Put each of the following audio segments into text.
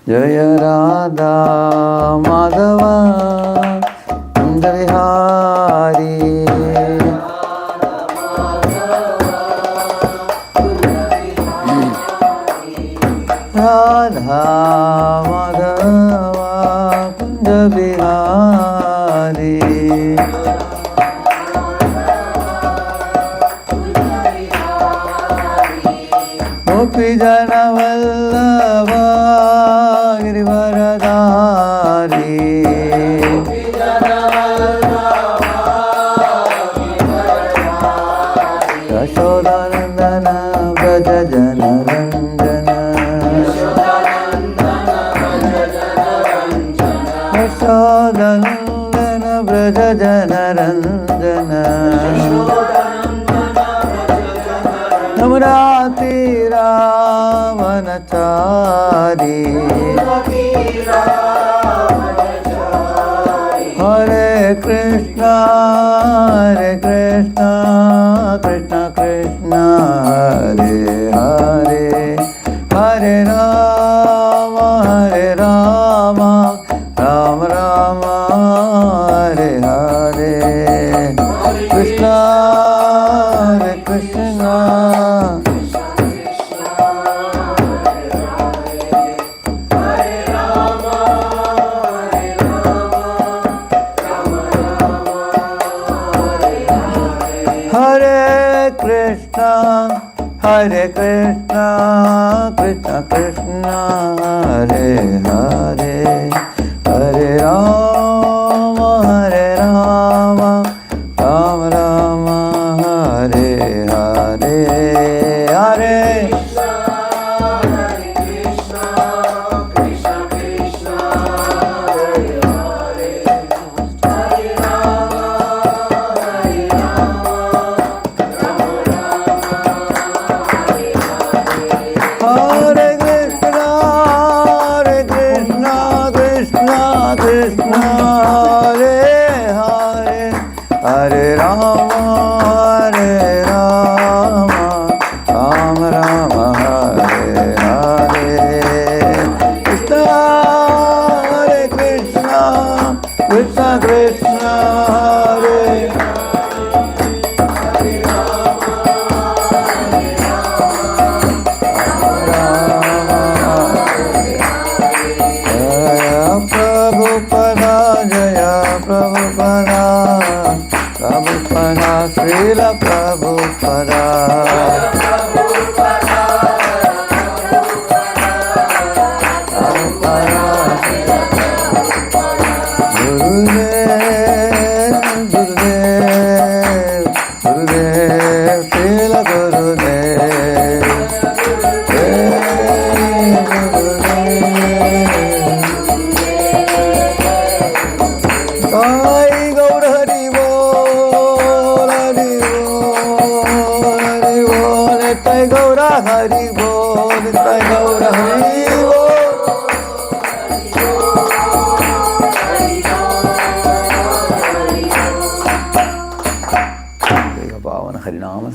जय राधा माधव कुंज विहारी। राधा माधव कुंज विहारी। गोपी जन वल्लभ गिरिवरधारी। यशोदानंदन व्रज जन रंजन। यशोदानंदन व्रज जन रंजन। नवरात्रि रावणचारी। हरे कृष्णा कृष्ण कृष्ण हरे हरे। हरे राम राम राम हरे हरे। कृष्ण हरे Krishna Hare Krishna, Krishna Krishna, Hare Hare, Hare Rama, Rama Rama, Hare Hare, Hare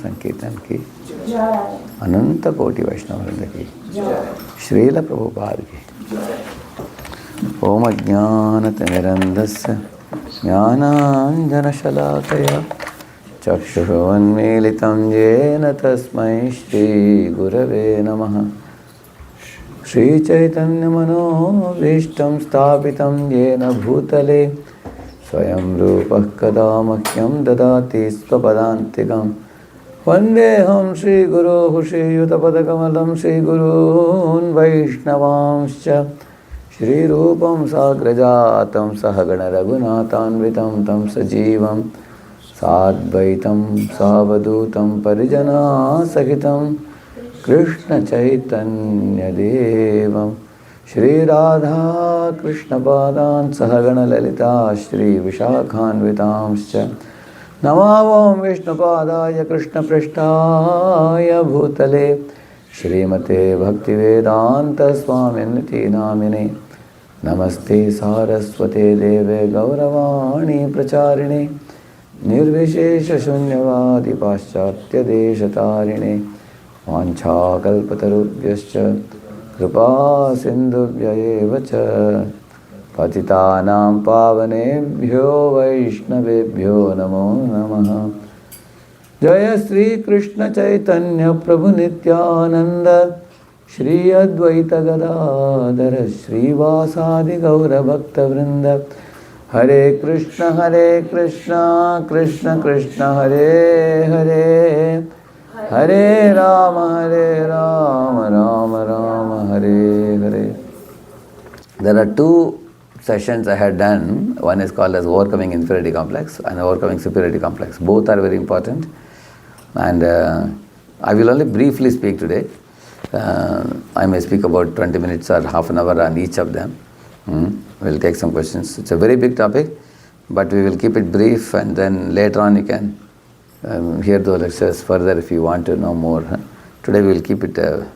संकीर्तन की अनंत कोटि वैष्णववृंद की श्रील प्रभुपाद की। ओम अज्ञानतिमिरन्धस्य ज्ञानाञ्जनशलाकया चक्षुरुन्मीलितं येन तस्मै श्रीगुरवे नमः। श्रीचैतन्यमनोभीष्टं स्थापितं येन भूतले स्वयं रूपः कदा मह्यं ददाति स्वपदान्तिकम्। वन्देऽहं श्रीगुरोः श्रीयुतपदकमलं श्रीगुरून् वैष्णवांश्च श्रीरूपं साग्रजातं सहगणरघुनाथान्वितं तं सजीवं साद्वैतं सावधूतं परिजनासहितं कृष्णचैतन्यदेवं श्रीराधा कृष्णपादान् सहगणललिता श्रीविशाखान्वितांश्च नमामि विष्णुपादाय कृष्णपृष्ठाय भूतले श्रीमते भक्तिवेदान्तस्वामिनिति नामिने। नमस्ते सारस्वते देवे गौरवाणी प्रचारिणे निर्विशेषशून्यवादी पाश्चात्यदेशतारिणे। वाञ्छाकल्पतरुभ्यश्च Kripa sindhubhya eva cha patitanam pavanebhyo vaishnavebhyo namo namaha. Jaya Sri Krishna Chaitanya Prabhu Nityananda Shri Advaita Gadadhara Srivasadi Gaura Bhakta Vrinda. Hare Krishna, Krishna Krishna, Hare Hare, Hare Rama, Rama Rama, Hare Hare. There are two sessions I had done. One is called as Overcoming Inferiority Complex and Overcoming Superiority Complex. Both are very important. And I will only briefly speak today. I may speak about 20 minutes or half an hour on each of them. We'll take some questions. It's a very big topic, but we will keep it brief, and then later on you can hear the lectures further if you want to know more. Today we will keep it a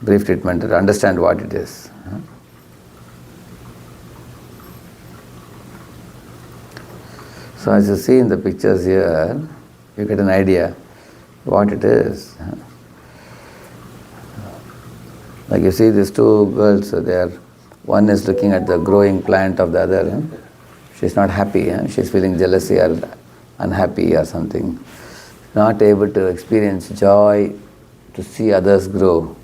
brief treatment to understand what it is. So as you see in the pictures here, you get an idea what it is. Like you see these two girls, one is looking at the growing plant of the other. She's not happy. She's feeling jealousy or unhappy or something. Not able to experience joy to see others grow.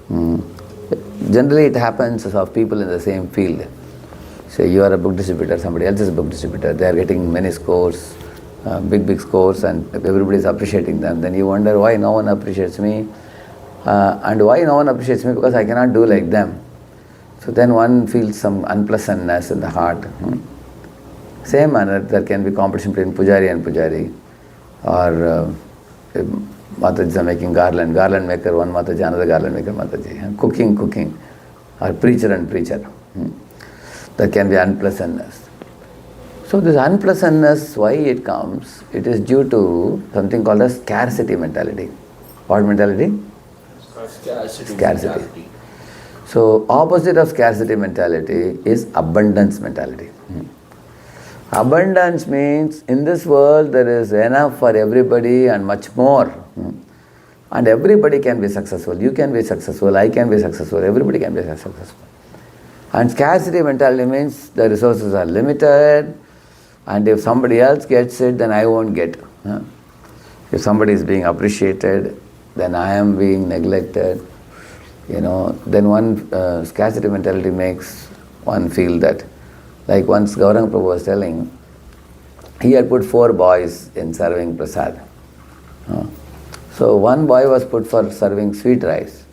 Generally it happens of people in the same field. Say you are a book distributor, somebody else is a book distributor. They are getting many scores, big scores, and everybody is appreciating them. Then you wonder why no one appreciates me. And why no one appreciates me? Because I cannot do like them. So then one feels some unpleasantness in the heart. Same manner, there can be competition between Pujari and Pujari. Or Mataji are making garland maker, one Mataji, another garland maker Mataji. Cooking. Or preacher and preacher. There can be unpleasantness. So this unpleasantness, why it comes? It is due to something called a scarcity mentality. What mentality? Scarcity. So opposite of scarcity mentality is abundance mentality. Abundance means in this world there is enough for everybody and much more. And everybody can be successful. You can be successful, I can be successful, everybody can be successful. And scarcity mentality means the resources are limited, and if somebody else gets it, then I won't get. If somebody is being appreciated, then I am being neglected. Then one scarcity mentality makes one feel that, like once Gauranga Prabhu was telling, he had put 4 boys in serving prasad. So one boy was put for serving sweet rice,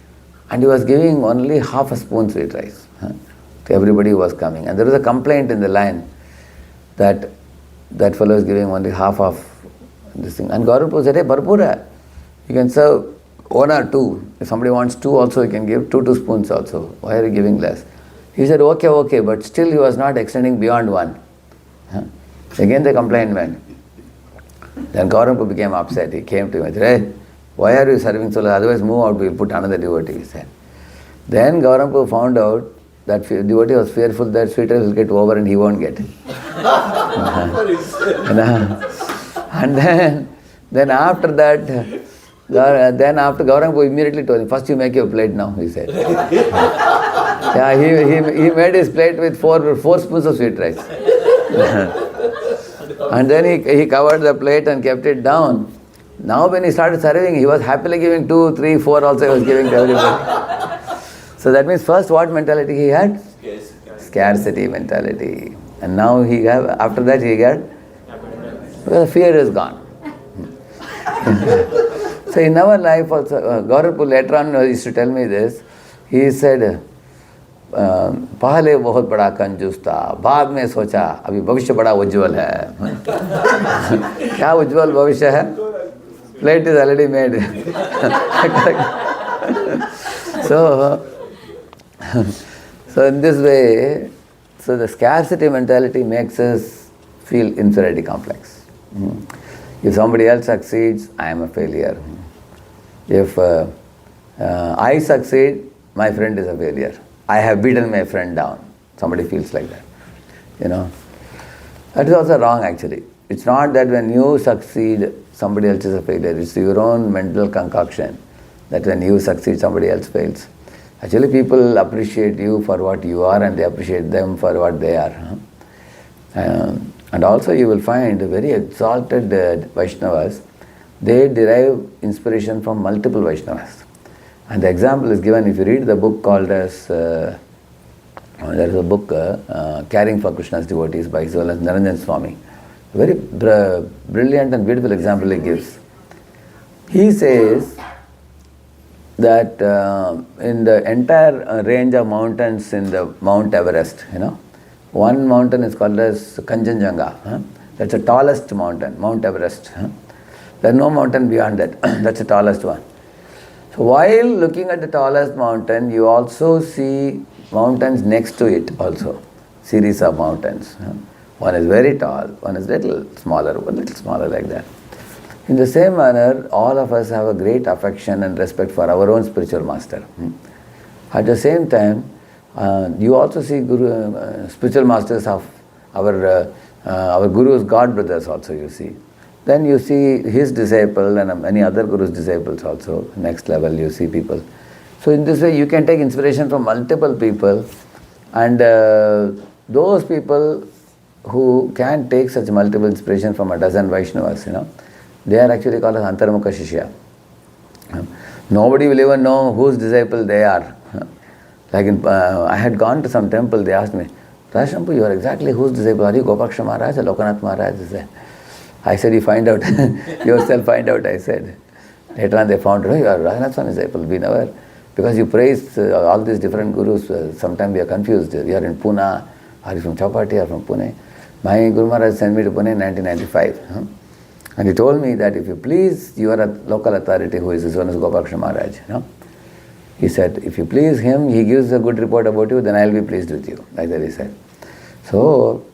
and he was giving only half a spoon sweet rice to everybody who was coming. And there was a complaint in the line that that fellow is giving only half of this thing. And Gauranga Prabhu said, hey, Bharpura, you can serve 1 or 2. If somebody wants 2 also, you can give 2 spoons also. Why are you giving less? He said, okay, but still he was not extending beyond 1. Again the complaint went. Then Gauranga Prabhu became upset. He came to him and said, hey, why are you serving so less? Otherwise move out, we'll put another devotee, he said. Then Gauranga Prabhu found out that devotee was fearful that sweet rice will get over and he won't get it. And then after that, after Gauranga Prabhu immediately told him, first you make your plate now, he said. He made his plate with 4 spoons of sweet rice. And then he covered the plate and kept it down. Now when he started serving, he was happily giving 2, 3, 4 also he was giving to everybody. So that means first what mentality he had? Scarcity mentality. And now after that he got, well, fear is gone. So in our life also, Gaurav later on used to tell me this. He said, पहले बहुत बड़ा कंजूस था, बाद में सोचा अभी भविष्य बड़ा उज्जवल है. क्या उज्जवल भविष्य है? Plate is already made. So in this way, so the scarcity mentality makes us feel inferiority complex. If somebody else succeeds, I am a failure. If I succeed, my friend is a failure. I have beaten my friend down. Somebody feels like that. That is also wrong actually. It's not that when you succeed, somebody else is a failure. It's your own mental concoction that when you succeed, somebody else fails. Actually, people appreciate you for what you are and they appreciate them for what they are. And also you will find very exalted Vaishnavas, they derive inspiration from multiple Vaishnavas. And the example is given if you read the book called as, there is a book, Caring for Krishna's Devotees by His Holiness Niranjan Swami. A very brilliant and beautiful example he gives. He says that in the entire range of mountains in the Mount Everest, one mountain is called as Kanchenjunga. That's the tallest mountain, Mount Everest. There is no mountain beyond that. That's the tallest one. So while looking at the tallest mountain, you also see mountains next to it also. Series of mountains. One is very tall, one is little smaller like that. In the same manner, all of us have a great affection and respect for our own spiritual master. At the same time, you also see spiritual masters of our gurus, god brothers also you see. Then you see his disciple and many other gurus' disciples also. Next level you see people. So in this way you can take inspiration from multiple people, and those people who can take such multiple inspiration from a dozen Vaishnavas, they are actually called as Antarmukha Shishya. Nobody will even know whose disciple they are. Like I had gone to some temple, they asked me, Radheshyam, you are exactly whose disciple? Are you Gopaksha Maharaj or Lokanath Maharaj? I said, you find out, yourself find out, I said. Later on they found out, you are Radhanath Swami's disciple. We never, because you praise all these different gurus, sometimes we are confused. We are in Pune, are you from Chowpatty or from Pune? My Guru Maharaj sent me to Pune in 1995. And he told me that if you please your local authority, who is his own as Gopaksha Maharaj, he said, if you please him, he gives a good report about you, then I will be pleased with you. Like that he said. So,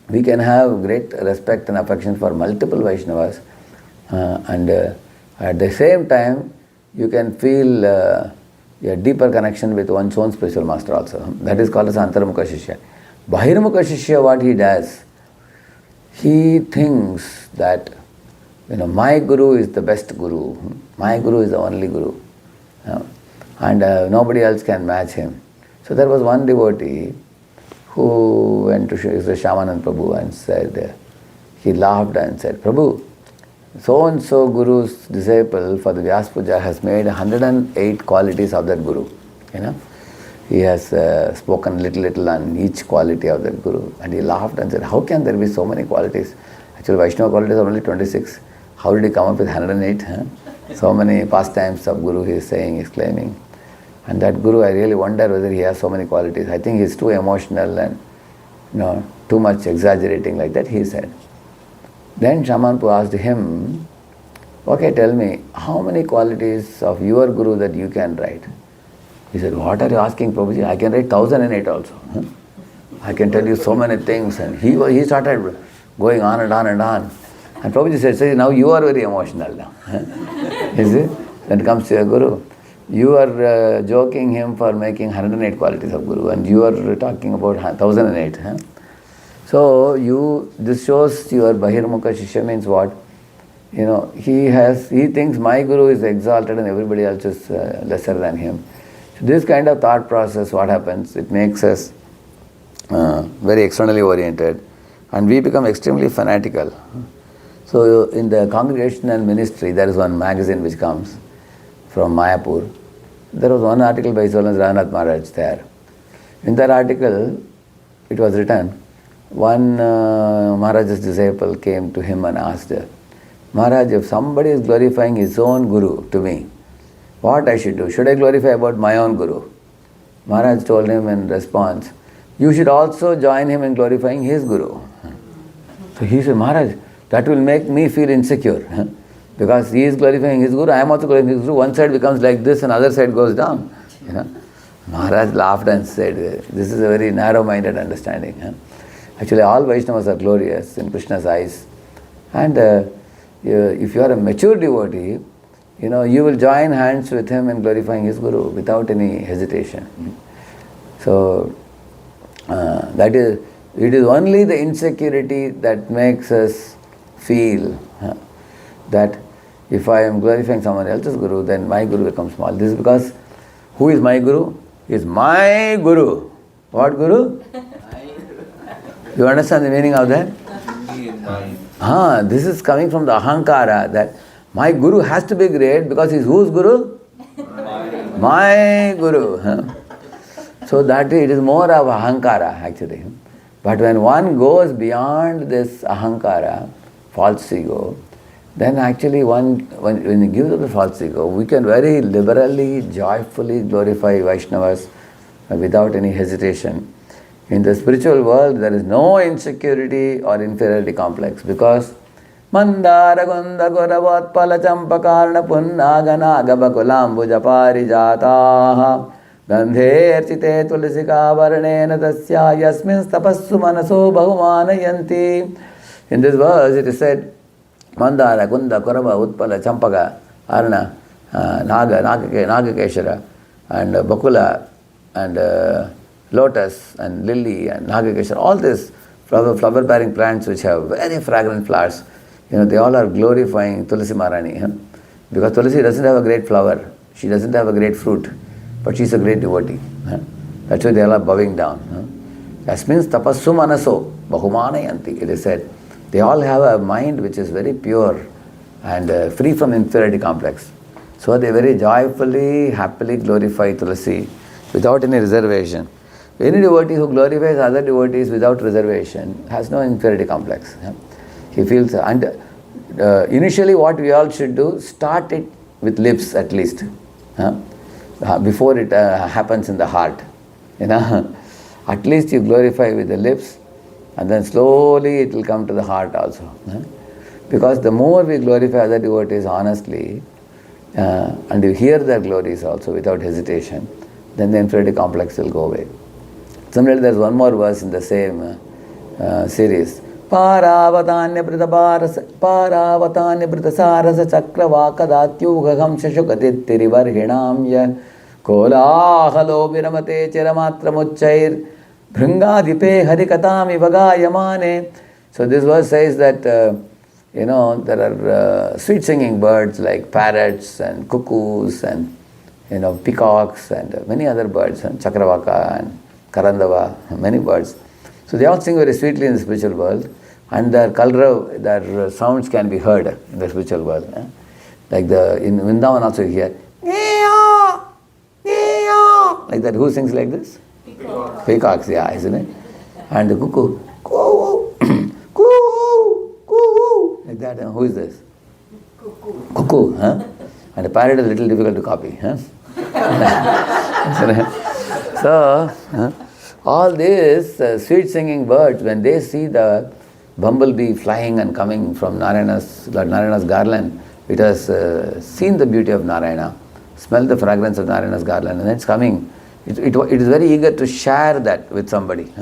we can have great respect and affection for multiple Vaishnavas, and at the same time, you can feel a deeper connection with one's own spiritual master also. That is called as Antarmukha Shishya. Bahirmukha Shishya, what he does, he thinks that my guru is the best guru, my guru is the only guru, and nobody else can match him. So there was one devotee who went to Shamanand Prabhu and said, he laughed and said, Prabhu, so-and-so guru's disciple for the Vyas Puja has made 108 qualities of that guru. He has spoken little on each quality of that guru. And he laughed and said, how can there be so many qualities? Actually, Vaishnava qualities are only 26. How did he come up with 108? So many pastimes of guru he is saying, he is claiming. And that guru, I really wonder whether he has so many qualities. I think he is too emotional and too much exaggerating like that, he said. Then Shamanpu asked him, okay, tell me, how many qualities of your guru that you can write? He said, what are you asking, Prabhuji? I can write 1008 also. I can tell you so many things. And he started going on and on and on. And Prabhuji said, see, now you are very emotional now. You see, when it comes to your guru. You are joking him for making 108 qualities of Guru, and you are talking about 1008. So this shows your Bahirmukha Shishya means what? He thinks my Guru is exalted and everybody else is lesser than him. So this kind of thought process, what happens? It makes us very externally oriented, and we become extremely fanatical. So in the congregational ministry, there is one magazine which comes from Mayapur. There was one article by His Holiness Radhanath Maharaj there. In that article, it was written, one Maharaj's disciple came to him and asked, Maharaj, if somebody is glorifying his own guru to me, what I should do? Should I glorify about my own guru? Maharaj told him in response, you should also join him in glorifying his guru. So he said, Maharaj, that will make me feel insecure. Because he is glorifying his guru, I am also glorifying his guru. One side becomes like this and other side goes down. Maharaj laughed and said, this is a very narrow-minded understanding. Actually, all Vaishnavas are glorious in Krishna's eyes. And if you are a mature devotee, you will join hands with him in glorifying his guru without any hesitation. So, it is only the insecurity that makes us feel that if I am glorifying someone else's guru, then my guru becomes small. This is because Who is my Guru? He is my Guru. What Guru? You understand the meaning of that? This is coming from the ahankara, that my Guru has to be great because he is whose Guru? My Guru. So that it is more of ahankara actually. But when one goes beyond this ahankara, false ego, then actually when you give up the false ego, we can very liberally, joyfully glorify Vaishnavas without any hesitation. In the spiritual world, there is no insecurity or inferiority complex because Mandara Gunda Goravat Pala Champakarna Punnaga Naga Bakulambuja Parijataha Gandhe Archite Tulasika Varnena Tasya Yasmin Tapassu Manaso Bahumanayanti. In this verse it is said, Mandara, Kunda, Korava, Utpala, Champaka, Arna, Nagakeshara, and Bakula, and lotus, and lily, and Nagakeshara, all these flower-bearing plants which have very fragrant flowers, they all are glorifying Tulasi Maharani. Because Tulasi doesn't have a great flower, she doesn't have a great fruit, but she's a great devotee. That's why they all are bowing down. That means tapassu manaso, bahumanayanti, it is said. They all have a mind which is very pure and free from inferiority complex. So they very joyfully, happily glorify Tulasi without any reservation. Any devotee who glorifies other devotees without reservation has no inferiority complex. He feels, and initially what we all should do, start it with lips at least, before it happens in the heart. At least you glorify with the lips, and then slowly it will come to the heart also. Because the more we glorify other devotees honestly, and you hear their glories also without hesitation, then the inferiority complex will go away. Similarly, there is one more verse in the same series. Paravatanya Brita Sarasa Chakravakadatyugaham Shashukatittirivarhinamya Kolahalo Viramate Chiramatramuchair Bhringadipe Harikatami Vagayamane. So this verse says that there are sweet singing birds like parrots and cuckoos and peacocks and many other birds, and Chakravaka and Karandava, many birds. So they all sing very sweetly in the spiritual world, and their sounds can be heard in the spiritual world. Like in Vrindavan also you hear like that. Who sings like this? Peacocks, isn't it? And the cuckoo, coo, coo, coo, like that. Who is this? Cuckoo, And the parrot is a little difficult to copy, So, all these sweet singing birds, when they see the bumblebee flying and coming from Narayana's garland, it has seen the beauty of Narayana, smelled the fragrance of Narayana's garland, and then it's coming. It is very eager to share that with somebody.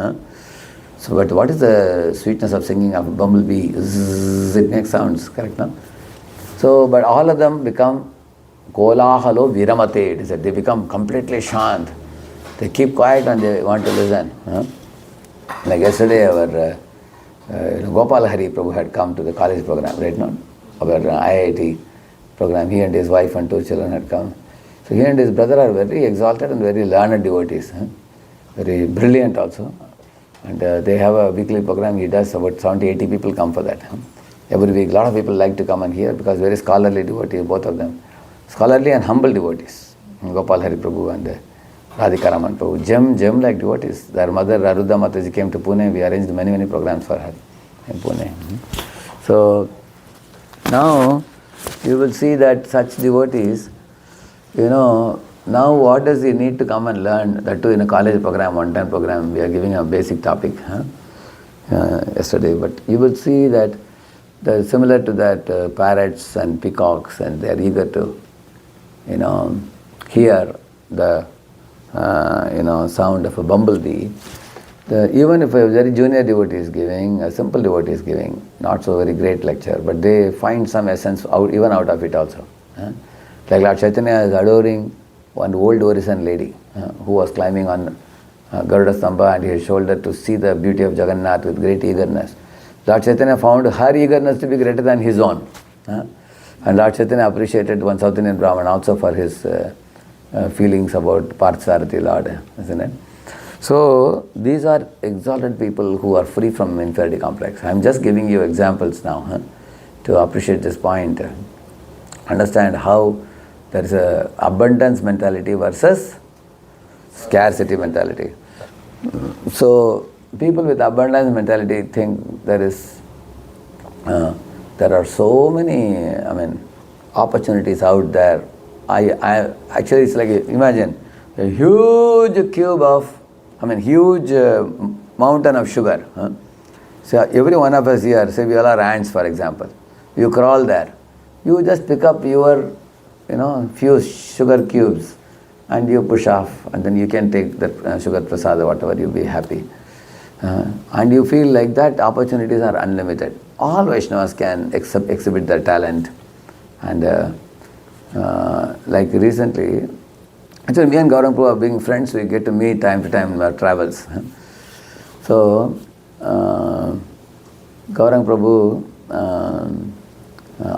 So, but what is the sweetness of singing of bumblebee? Zzz, it makes sounds, correct, no? So, but all of them become kolahalo viramate, it is said. They become completely shant. They keep quiet and they want to listen. Like yesterday, our Gopal Hari Prabhu had come to the college program, right now? Our IIT program. He and his wife and 2 children had come. So he and his brother are very exalted and very learned devotees. Very brilliant also. And they have a weekly program. He does about 70-80 people come for that. Every week, a lot of people like to come and hear because very scholarly devotees, both of them. Scholarly and humble devotees. Gopal Hari Prabhu and Radhika Raman Prabhu. Gem like devotees. Their mother, Arudha Mataji, came to Pune. We arranged many programs for her in Pune. So, now you will see that such devotees, now what does he need to come and learn? That too in a college program, one-time program, we are giving a basic topic yesterday. But you will see that similar to that parrots and peacocks, and they are eager to, hear the sound of a bumblebee. Even if a very junior devotee is giving, a simple devotee is giving, not so very great lecture, but they find some essence even out of it also. Like Lord Chaitanya is adoring one old Orison lady who was climbing on Garuda Stamba and his shoulder to see the beauty of Jagannath with great eagerness. Lord Chaitanya found her eagerness to be greater than his own. And Lord Chaitanya appreciated one South Indian Brahman also for his feelings about Parthasarathi Lord, isn't it? So these are exalted people who are free from inferiority complex. I am just giving you examples now to appreciate this point. Understand how there is a abundance mentality versus scarcity mentality. So people with abundance mentality think there are so many opportunities out there. I actually, it's like, imagine a huge cube of huge mountain of sugar. So every one of us here, say we all are ants, for example. You crawl there. You just pick up your, few sugar cubes and you push off, and then you can take that sugar prasad or whatever, you'll be happy. And you feel like that opportunities are unlimited. All Vaishnavas can exhibit their talent. And like recently, actually me and Gaurang Prabhu are being friends, we get to meet time to time in our travels. So, Gaurang Prabhu,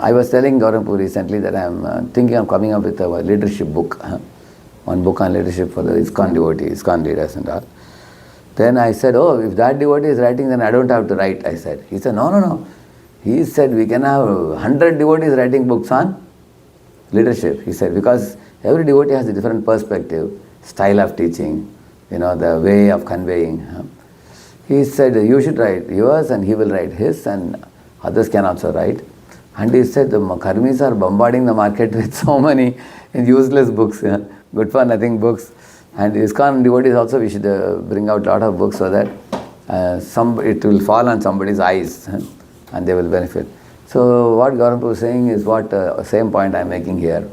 I was telling Gaurang Prabhu recently that I am thinking of coming up with a leadership book. One book on leadership for the ISKCON devotees, ISKCON leaders and all. Then I said, if that devotee is writing, then I don't have to write, I said. He said, no. He said, we can have 100 devotees writing books on leadership. He said, because every devotee has a different perspective, style of teaching, the way of conveying. He said, you should write yours and he will write his, and others can also write. And he said, the karmis are bombarding the market with so many useless books, good for nothing books. And ISKCON devotees also, we should bring out a lot of books so that it will fall on somebody's eyes and they will benefit. So what Gaurang Prabhu is saying is what same point I am making here,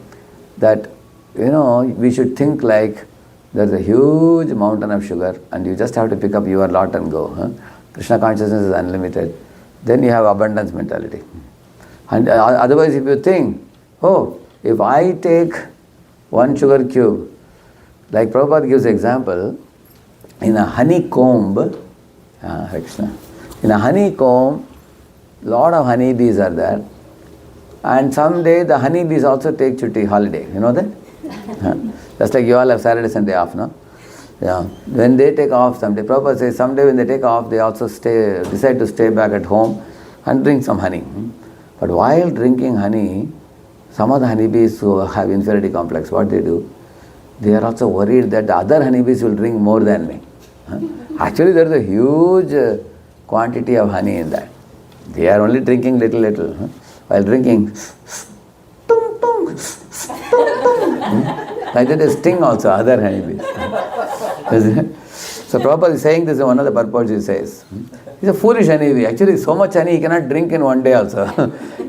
that we should think like there's a huge mountain of sugar and you just have to pick up your lot and go. Krishna consciousness is unlimited. Then you have abundance mentality. And otherwise if you think, if I take one sugar cube, like Prabhupada gives example, in a honeycomb, Hare Krishna, in a honeycomb, lot of honeybees are there, and someday the honeybees also take chutti holiday, you know that? Just like you all have Saturday, Sunday off, no? Yeah. When they take off someday, Prabhupada says someday when they take off, they also decide to stay back at home and drink some honey. But while drinking honey, some of the honeybees who have inferiority complex, what they do? They are also worried that the other honeybees will drink more than me. Actually, there is a huge quantity of honey in that. They are only drinking little. While drinking, tung, tung, like that is sting also, other honeybees. So Prabhupada is saying this is one of the purports he says. He's a foolish honeybee. Actually, so much honey he cannot drink in one day also.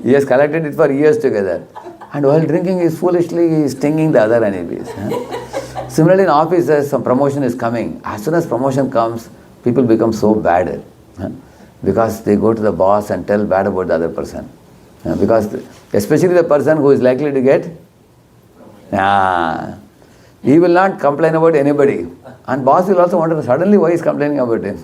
He has collected it for years together. And while drinking, he is foolishly stinging the other honeybees. Similarly, in offices, some promotion is coming. As soon as promotion comes, people become so bad. Because they go to the boss and tell bad about the other person. Because especially the person who is likely to get, he will not complain about anybody. And boss will also wonder suddenly why he is complaining about him.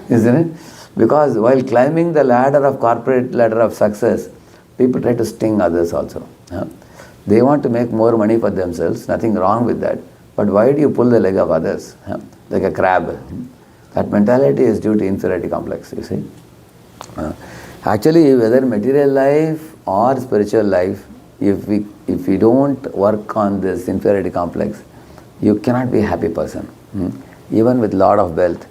Isn't it? Because while climbing the corporate ladder of success, people try to sting others also. They want to make more money for themselves, nothing wrong with that. But why do you pull the leg of others? Like a crab. That mentality is due to inferiority complex, you see. Actually, whether material life or spiritual life, if we don't work on this inferiority complex, you cannot be a happy person, even with lot of wealth.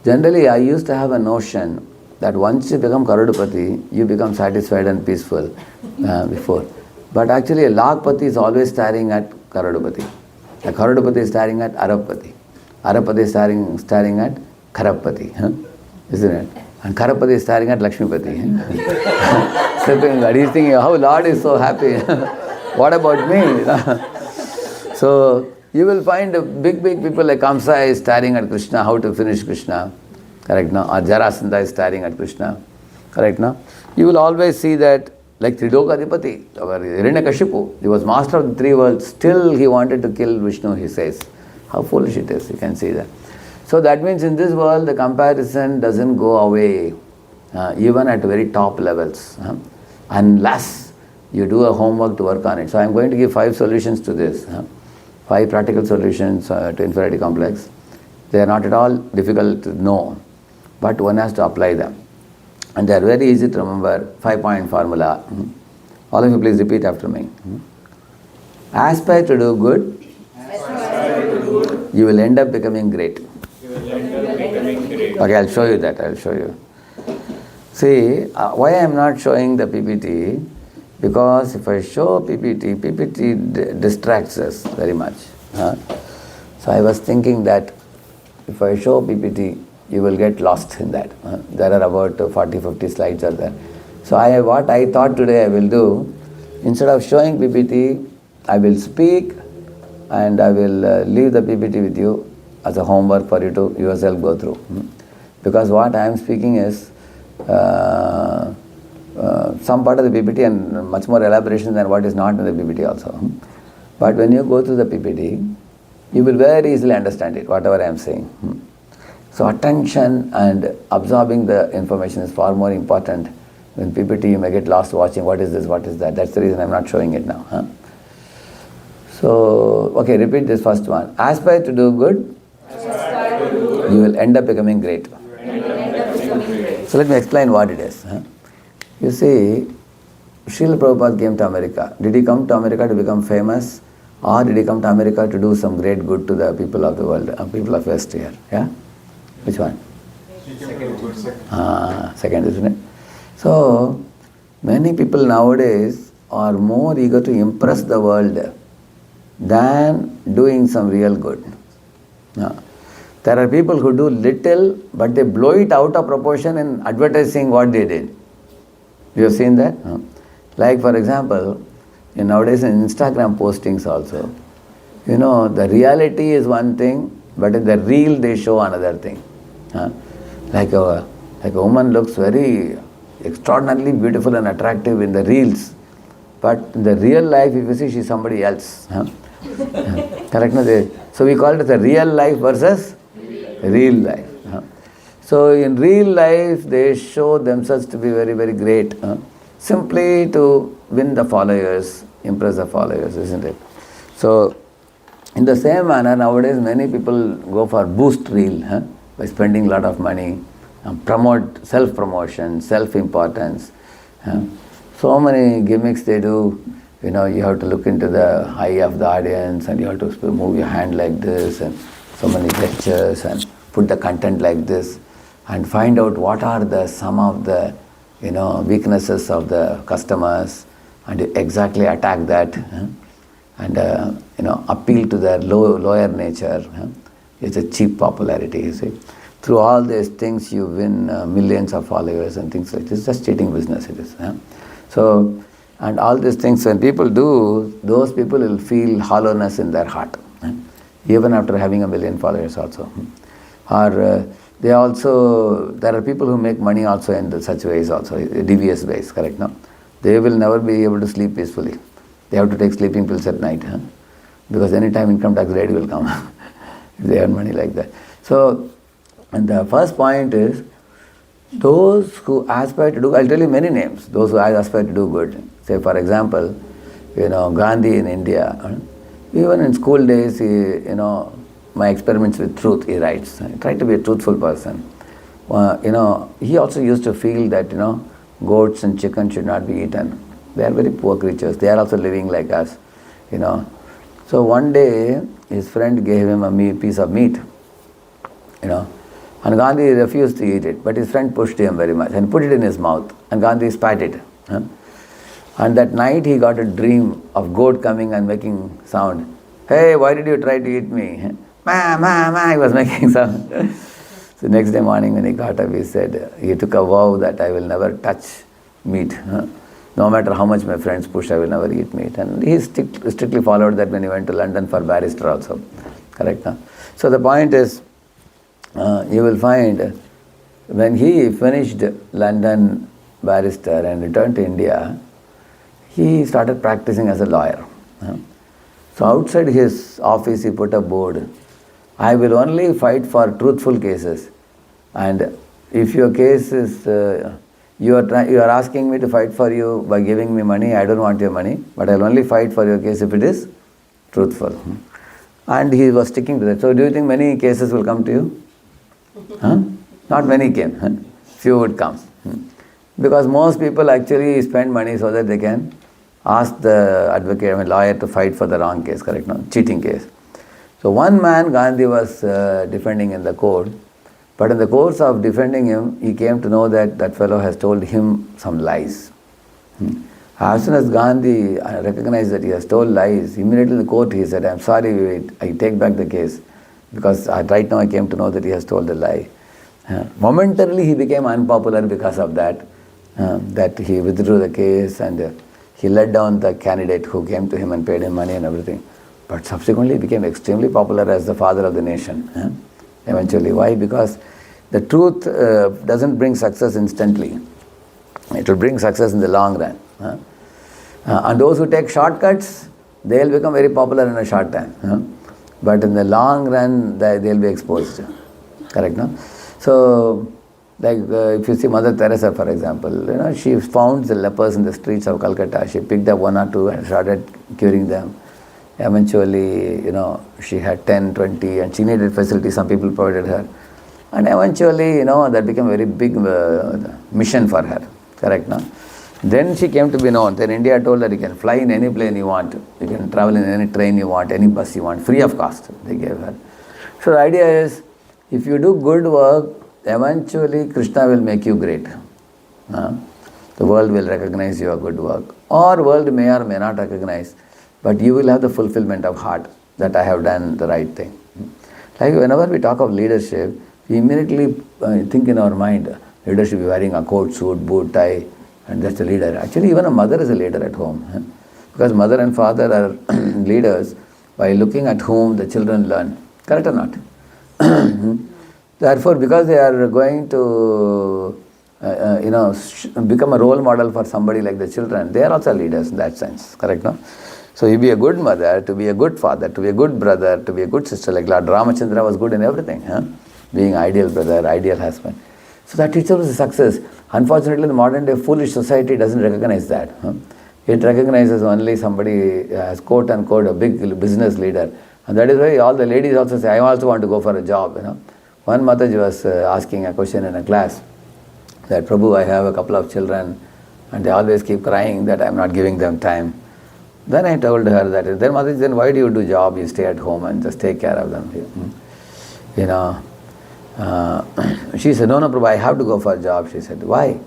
Generally, I used to have a notion that once you become Karodapati, you become satisfied and peaceful before. But actually, a Lakpati is always staring at Karodapati. A Karodapati is staring at Arabpati. Arabpati is staring at Kharapati, isn't it? And Kharapati is staring at Lakshmipati. He's thinking, how Lord is so happy. What about me? So, you will find big people like Kamsa is staring at Krishna, how to finish Krishna. Correct now? Or Jarasandha is staring at Krishna. Correct now? You will always see that, like Tridokadipati, or Hiranyakashipu, he was master of the three worlds, still he wanted to kill Vishnu, he says. How foolish it is, you can see that. So that means in this world, the comparison doesn't go away, even at very top levels, unless you do a homework to work on it. So I'm going to give 5 solutions to this. 5 practical solutions to inferiority complex. They are not at all difficult to know, but one has to apply them. And they are very easy to remember. 5-point formula. All of you please repeat after me. Aspire to do good. You will end up becoming great. Okay, I'll show you that. I'll show you. See, why I am not showing the PPT? Because if I show PPT distracts us very much. So I was thinking that if I show PPT, you will get lost in that. There are about 40-50 slides are there. So what I thought today I will do, instead of showing PPT, I will speak and I will leave the PPT with you as a homework for you to yourself go through. Because what I am speaking is some part of the PPT and much more elaboration than what is not in the PPT also. But when you go through the PPT, you will very easily understand it, whatever I am saying. So attention and absorbing the information is far more important. In PPT you may get lost watching what is this, what is that. That's the reason I am not showing it now. So, okay, repeat this first one. Aspire to do good, you will end up becoming great. So let me explain what it is. You see, Srila Prabhupada came to America. Did he come to America to become famous? Or did he come to America to do some great good to the people of the world, people of West here? Yeah? Which one? Second, isn't it? So, many people nowadays are more eager to impress the world than doing some real good. There are people who do little, but they blow it out of proportion in advertising what they did. You have seen that? Like for example, nowadays in Instagram postings also, the reality is one thing, but in the reel they show another thing. Like a woman looks very extraordinarily beautiful and attractive in the reels, but in the real life, if you see, she's somebody else. Correct? So we call it the real life versus real life. So in real life, they show themselves to be very, very great, simply to win the followers, impress the followers, isn't it? So in the same manner, nowadays many people go for boost reel by spending a lot of money, promote self-promotion, self-importance. So many gimmicks they do. You have to look into the eye of the audience and you have to move your hand like this and so many gestures and put the content like this and find out what are some of the weaknesses of the customers and you exactly attack that and appeal to their lower nature. It's a cheap popularity, you see. Through all these things you win millions of followers and things like this. It's just cheating business it is. So, and all these things when people do, those people will feel hollowness in their heart, even after having 1 million followers also. Or there are people who make money also in such ways also, devious ways, correct? No? They will never be able to sleep peacefully. They have to take sleeping pills at night, because anytime income tax lady will come if they earn money like that. So, and the first point is, those who aspire to do, I'll tell you many names, those who aspire to do good. Say for example, Gandhi in India, even in school days, my experiments with truth, he writes. I try to be a truthful person. He also used to feel that, goats and chicken should not be eaten. They are very poor creatures. They are also living like us, So one day, his friend gave him a piece of meat, and Gandhi refused to eat it, but his friend pushed him very much and put it in his mouth, and Gandhi spat it. And that night he got a dream of goat coming and making sound. Hey, why did you try to eat me? Ma, ma, ma, he was making sound. So next day morning when he got up, he said, he took a vow that I will never touch meat. No matter how much my friends push, I will never eat meat. And he strictly followed that when he went to London for barrister also. Correct? So the point is, you will find when he finished London barrister and returned to India, he started practicing as a lawyer. So outside his office he put a board, I will only fight for truthful cases, and if your case is You are asking me to fight for you by giving me money. I don't want your money, but I'll only fight for your case if it is truthful. And he was sticking to that. So do you think many cases will come to you? Not many came. Few would come. Because most people actually spend money so that they can ask the advocate, lawyer to fight for the wrong case, correct? No? Cheating case. So one man Gandhi was defending in the court, but in the course of defending him, he came to know that that fellow has told him some lies. As soon as Gandhi recognized that he has told lies, immediately in the court he said, I'm sorry, I take back the case, because right now I came to know that he has told a lie. Momentarily he became unpopular because of that, that he withdrew the case and he let down the candidate who came to him and paid him money and everything. But subsequently he became extremely popular as the father of the nation. Eventually. Why? Because the truth doesn't bring success instantly. It will bring success in the long run. And those who take shortcuts, they will become very popular in a short time. But in the long run, they will be exposed. Correct, no? So, like if you see Mother Teresa, for example, she found the lepers in the streets of Calcutta. She picked up one or two and started curing them. Eventually, she had 10, 20, and she needed facilities. Some people provided her. And eventually, that became a very big mission for her. Correct, no? Then she came to be known. Then India told her, you can fly in any plane you want. You can travel in any train you want, any bus you want, free of cost, they gave her. So the idea is, if you do good work, eventually Krishna will make you great. The world will recognize your good work. Or world may or may not recognize, but you will have the fulfillment of heart that I have done the right thing. Like whenever we talk of leadership, we immediately think in our mind, leader should be wearing a coat, suit, boot, tie, and that's the leader. Actually, even a mother is a leader at home. Because mother and father are leaders by looking at whom the children learn. Correct or not? Therefore, because they are going to become a role model for somebody like the children, they are also leaders in that sense. Correct, no? So you be a good mother, to be a good father, to be a good brother, to be a good sister. Like Lord Ramachandra was good in everything. Being ideal brother, ideal husband. So that itself is a success. Unfortunately, the modern day foolish society doesn't recognize that. It recognizes only somebody as quote unquote a big business leader. And that is why all the ladies also say, I also want to go for a job. One Mataji was asking a question in a class that, Prabhu, I have a couple of children and they always keep crying that I am not giving them time. Then I told her that, then Mataji, then why do you do job? You stay at home and just take care of them. She said, no, Prabhu, I have to go for a job. She said, why?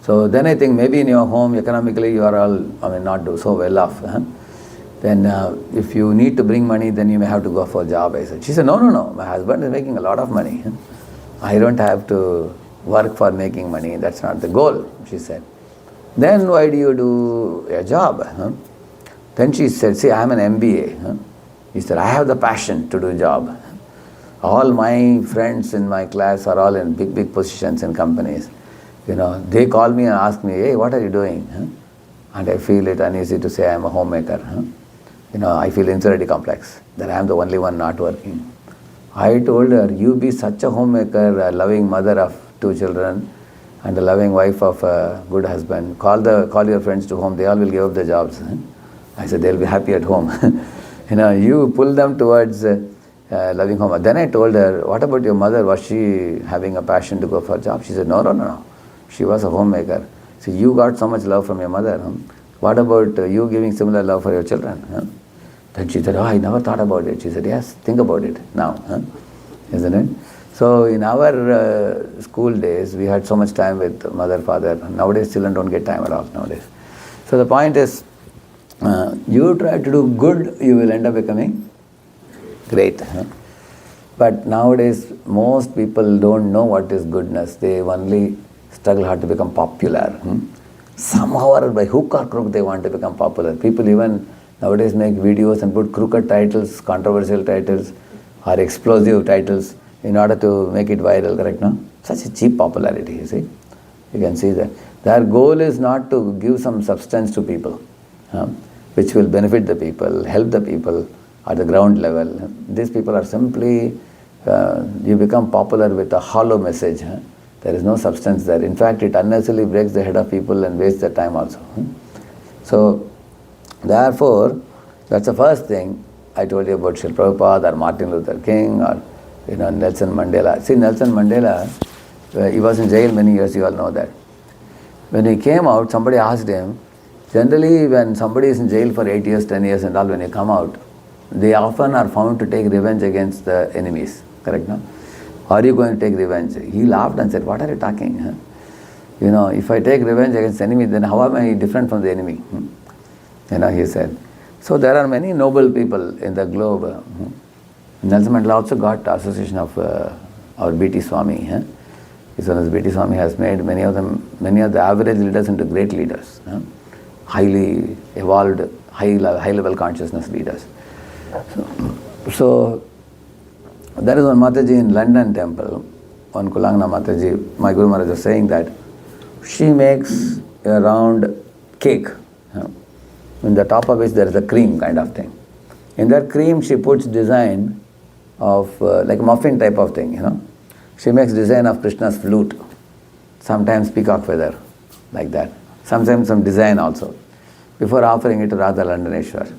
So then I think maybe in your home, economically, you are all, not do so well off. Then if you need to bring money, then you may have to go for a job. I said, she said, no, my husband is making a lot of money. I don't have to work for making money. That's not the goal, she said. Then why do you do a job? Then she said, see, I am an MBA. He said, I have the passion to do a job. All my friends in my class are all in big positions in companies. They call me and ask me, hey, what are you doing? And I feel it uneasy to say I am a homemaker. I feel inferiority complex, that I am the only one not working. I told her, you be such a homemaker, a loving mother of 2 children, and a loving wife of a good husband. Call your friends to home, they all will give up their jobs. I said, they'll be happy at home. You pull them towards loving home. Then I told her, what about your mother? Was she having a passion to go for a job? She said, no. She was a homemaker. So you got so much love from your mother. What about you giving similar love for your children? Then she said, I never thought about it. She said, yes, think about it now. Isn't it? So in our school days, we had so much time with mother, father. Nowadays, children don't get time at all nowadays. So the point is, you try to do good, you will end up becoming great. But nowadays, most people don't know what is goodness. They only struggle hard to become popular. Somehow or by hook or crook, they want to become popular. People even nowadays make videos and put crooked titles, controversial titles, or explosive titles in order to make it viral, correct, no? Such a cheap popularity, you see. You can see that. Their goal is not to give some substance to people, which will benefit the people, help the people at the ground level. These people are simply, you become popular with a hollow message. There is no substance there. In fact, it unnecessarily breaks the head of people and wastes their time also. So, therefore, that's the first thing I told you about Srila Prabhupada or Martin Luther King or Nelson Mandela. See, Nelson Mandela, he was in jail many years, you all know that. When he came out, somebody asked him, generally when somebody is in jail for 8 years, 10 years and all, when they come out, they often are found to take revenge against the enemies. Correct, no? Are you going to take revenge? He laughed and said, what are you talking? Huh? If I take revenge against the enemy, then how am I different from the enemy? He said. So there are many noble people in the globe. Nelson Mandela also got the association of our B.T. Swami. His one B.T. Swami has made many of the average leaders into great leaders. Highly evolved, high level consciousness leaders. So there is one Mataji in London temple, one Kulangna Mataji, my Guru Maharaj was saying that she makes a round cake, in the top of which there is a cream kind of thing. In that cream she puts design of like a muffin type of thing, She makes design of Krishna's flute, sometimes peacock feather, like that. Sometimes some design also, before offering it to Radha Landaneshwar.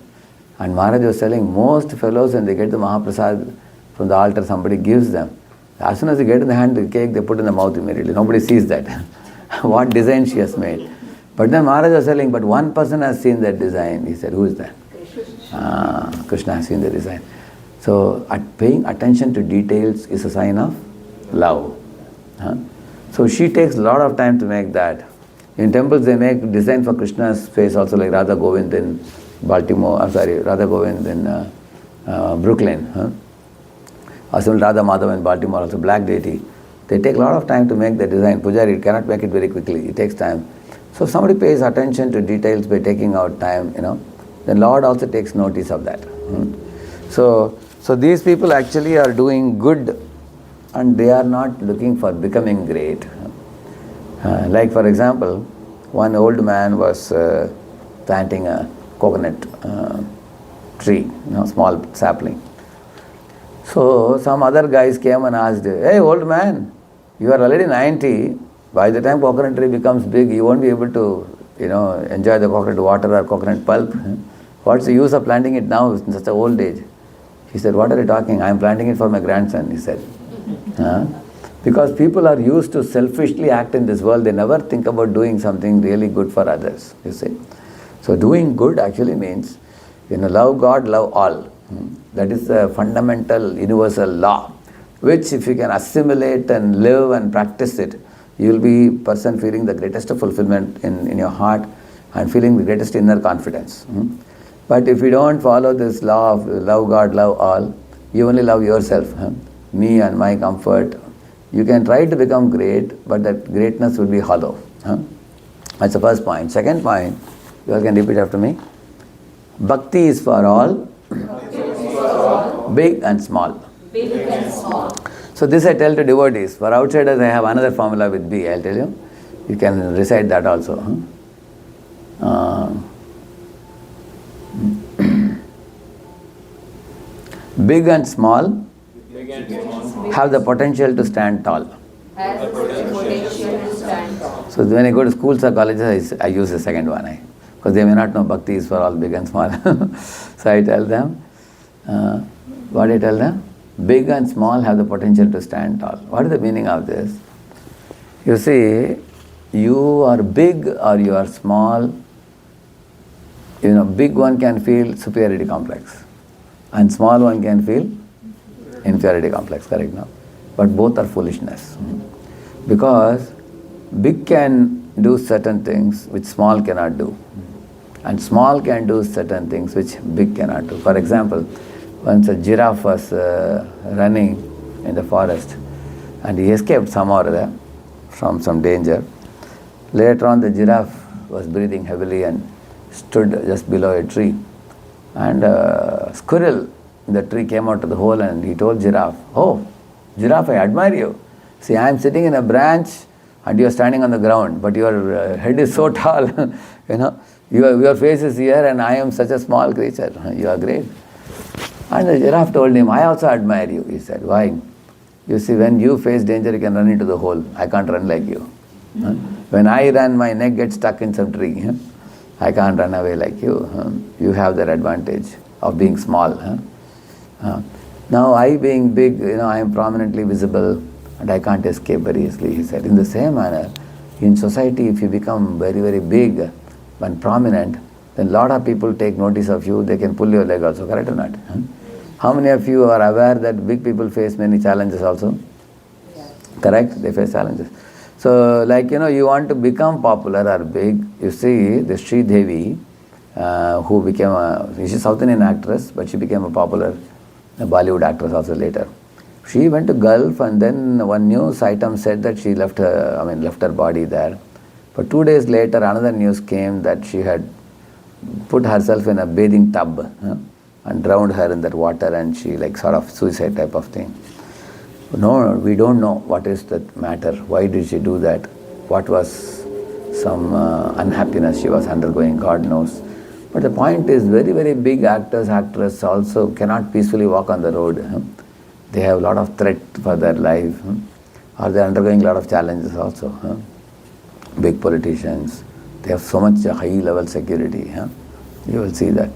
And Maharaj was telling, most fellows when they get the Mahaprasad from the altar, somebody gives them. As soon as they get in the hand the cake, they put in the mouth immediately. Nobody sees that. What design she has made. But then Maharaj was telling, but one person has seen that design. He said, who is that? Krishna has seen the design. So paying attention to details is a sign of love. So she takes a lot of time to make that. In temples they make design for Krishna's face also, like Radha Govind in Radha Govind in Brooklyn. Also Radha Madhav in Baltimore, also black deity. They take a lot of time to make the design. Pujari cannot make it very quickly. It takes time. So somebody pays attention to details by taking out time, Then Lord also takes notice of that. So these people actually are doing good and they are not looking for becoming great. Like for example, one old man was planting a coconut tree, small sapling. So some other guys came and asked, hey old man, you are already 90, by the time coconut tree becomes big, you won't be able to, enjoy the coconut water or coconut pulp. What's the use of planting it now in such an old age? He said, what are you talking? I am planting it for my grandson, he said. Because people are used to selfishly act in this world, they never think about doing something really good for others, you see. So doing good actually means, love God, love all. That is a fundamental universal law, which if you can assimilate and live and practice it, you will be a person feeling the greatest fulfillment in your heart and feeling the greatest inner confidence. But if you don't follow this law of love God, love all, you only love yourself, me and my comfort. You can try to become great, but that greatness will be hollow. That's the first point. Second point, you all can repeat after me. Bhakti is for all, big and small. Big and small. So this I tell to devotees. For outsiders I have another formula with B, I'll tell you. You can recite that also. Big and small have the potential to stand tall. So when I go to schools or colleges, I use the second one. Because they may not know Bhakti is for all, big and small. So I tell them, what I tell them? Big and small have the potential to stand tall. What is the meaning of this? You see, you are big or you are small, big one can feel superiority complex and small one can feel inferiority complex, correct now? But both are foolishness. Because big can do certain things which small cannot do. And small can do certain things which big cannot do. For example, once a giraffe was running in the forest and he escaped somehow there from some danger. Later on the giraffe was breathing heavily and stood just below a tree. And a squirrel in the tree came out of the hole and he told giraffe, oh, giraffe, I admire you. See, I am sitting in a branch and you are standing on the ground, but your head is so tall, your face is here and I am such a small creature. You are great. And the giraffe told him, I also admire you. He said, why? You see, when you face danger, you can run into the hole. I can't run like you. When I run, my neck gets stuck in some tree. I can't run away like you. You have that advantage of being small. Now I being big, I am prominently visible and I can't escape very easily, he said. In the same manner, in society, if you become very, very big and prominent, then a lot of people take notice of you, they can pull your leg also, correct or not? How many of you are aware that big people face many challenges also? Yeah. Correct? They face challenges. So, like, you want to become popular or big, you see, the Sri Devi, who became she's a South Indian actress, but she became a popular Bollywood actress also later. She went to Gulf, and then one news item said that she left her body there. But 2 days later, another news came that she had put herself in a bathing tub and drowned her in that water, and she sort of suicide type of thing. No, we don't know what is that matter. Why did she do that? What was some unhappiness she was undergoing? God knows. But the point is, very, very big actors, actresses also cannot peacefully walk on the road. They have a lot of threat for their life, or they are undergoing a lot of challenges also. Big politicians, they have so much high-level security. You will see that.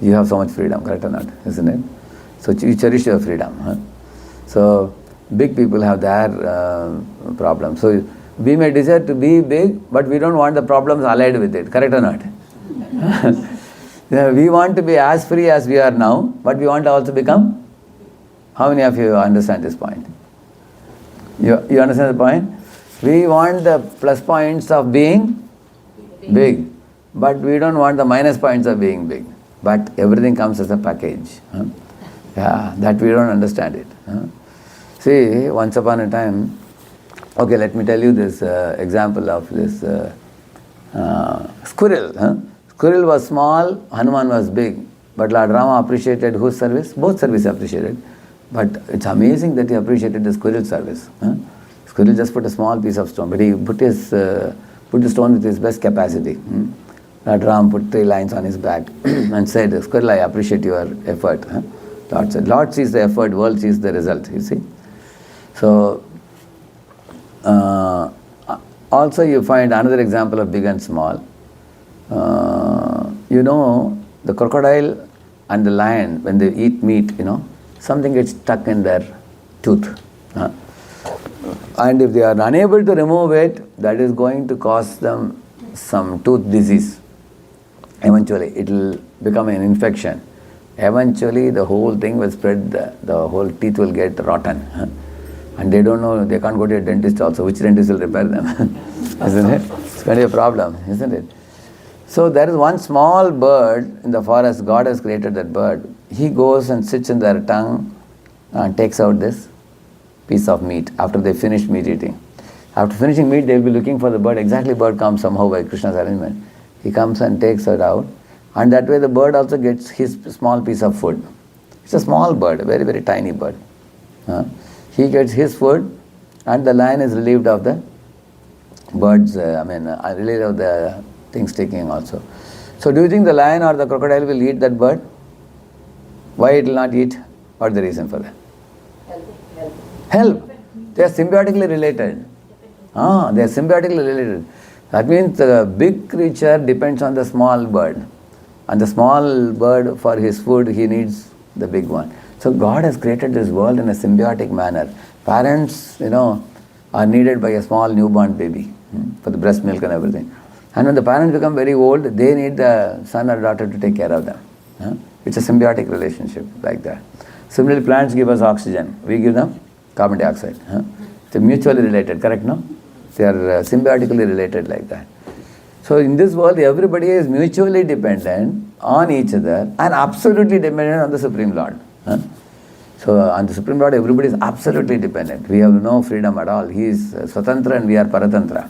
You have so much freedom, correct or not? Isn't it? So you cherish your freedom. So big people have their problems. So we may desire to be big, but we don't want the problems allied with it, correct or not? We want to be as free as we are now, but we want to also become. How many of you understand this point? You understand the point? We want the plus points of being big, but we don't want the minus points of being big. But everything comes as a package. Yeah, that we don't understand it. See, once upon a time, okay, let me tell you this example of this squirrel. Squirrel was small, Hanuman was big. But Lord Rama appreciated whose service? Both service appreciated. But it's amazing that he appreciated the squirrel service. Squirrel just put a small piece of stone, but he put the stone with his best capacity. Lord Ram put 3 lines on his back and said, Squirrel, I appreciate your effort. Lord said, Lord sees the effort, world sees the result, you see. So, also you find another example of big and small. The crocodile and the lion, when they eat meat, something gets stuck in their tooth. And if they are unable to remove it, that is going to cause them some tooth disease. Eventually, it will become an infection. Eventually, the whole thing will spread, the whole teeth will get rotten. And they don't know, they can't go to a dentist also. Which dentist will repair them? Isn't it? It's going to be a problem, isn't it? So there is one small bird in the forest. God has created that bird. He goes and sits in their tongue and takes out this piece of meat after they finish meat eating. After finishing meat, they will be looking for the bird. Exactly, bird comes somehow by Krishna's arrangement. He comes and takes it out, and that way the bird also gets his small piece of food. It's a small bird, a very, very tiny bird. He gets his food, and the lion is relieved of the birds, relieved of the thing sticking also. So do you think the lion or the crocodile will eat that bird? Why it will not eat? What is the reason for that? Help. They are symbiotically related. They are symbiotically related. That means the big creature depends on the small bird. And the small bird, for his food, he needs the big one. So God has created this world in a symbiotic manner. Parents, are needed by a small newborn baby for the breast milk and everything. And when the parents become very old, they need the son or daughter to take care of them. It's a symbiotic relationship like that. Similarly, plants give us oxygen. We give them carbon dioxide. They're mutually related, correct, no? They are symbiotically related like that. So in this world, everybody is mutually dependent on each other and absolutely dependent on the Supreme Lord. So on the Supreme Lord, everybody is absolutely dependent. We have no freedom at all. He is Swatantra and we are Paratantra.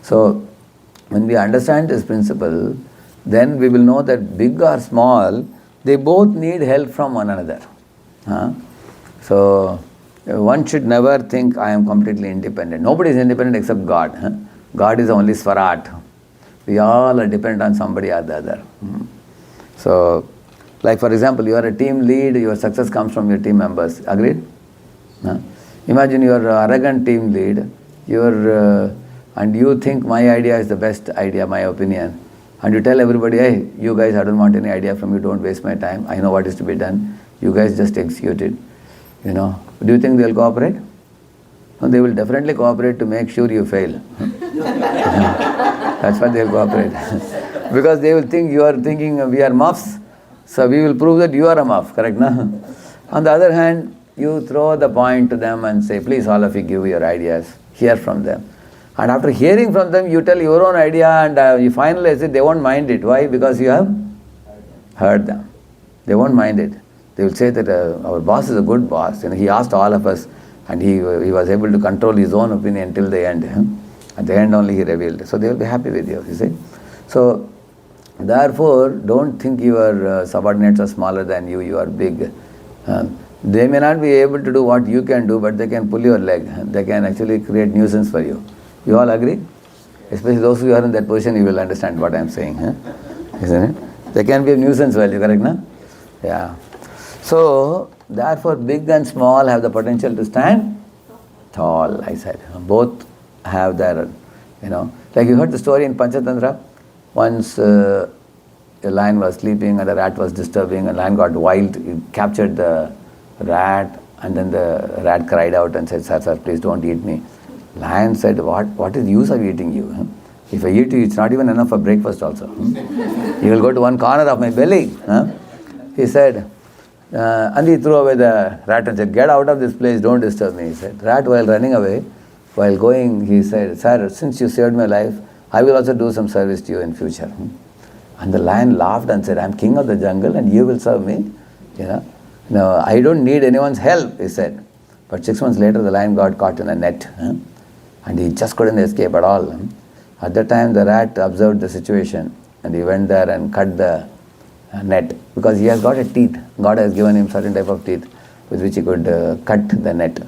So when we understand this principle, then we will know that big or small, they both need help from one another. So one should never think I am completely independent. Nobody is independent except God. God is only Swarat. We all are dependent on somebody or the other. So, like for example, you are a team lead, your success comes from your team members. Agreed? Imagine you are an arrogant team lead, and you think my idea is the best idea, my opinion, and you tell everybody, hey, you guys, I don't want any idea from you, don't waste my time, I know what is to be done, you guys just execute it. Do you think they'll cooperate? No, they will definitely cooperate to make sure you fail. That's why they'll cooperate. Because they will think you are thinking we are muffs, so we will prove that you are a muff, correct? No? On the other hand, you throw the point to them and say, please all of you give your ideas, hear from them. And after hearing from them, you tell your own idea and you finalize it, they won't mind it. Why? Because you have heard them. They won't mind it. They will say that our boss is a good boss. He asked all of us and he was able to control his own opinion till the end. At the end only he revealed. So they will be happy with you see. So therefore, don't think your subordinates are smaller than you, you are big. They may not be able to do what you can do, but they can pull your leg. They can actually create nuisance for you. You all agree? Especially those who are in that position, you will understand what I am saying. Isn't it? They can be a nuisance value, correct? No? Yeah. So, therefore, big and small have the potential to stand tall, I said. Both have their, like you heard the story in Panchatantra. Once a lion was sleeping and the rat was disturbing, and the lion got wild, he captured the rat, and then the rat cried out and said, sir, please don't eat me. Lion said, what is the use of eating you? If I eat you, it's not even enough for breakfast also. You will go to one corner of my belly. He said, and he threw away the rat and said, get out of this place, don't disturb me. He said, rat, while running away, while going, he said, sir, since you saved my life, I will also do some service to you in future. And the lion laughed and said, I'm king of the jungle and you will serve me. No, I don't need anyone's help, he said. But 6 months later, the lion got caught in a net. And he just couldn't escape at all. At that time, the rat observed the situation and he went there and cut the net, because he has got a teeth. God has given him certain type of teeth with which he could cut the net.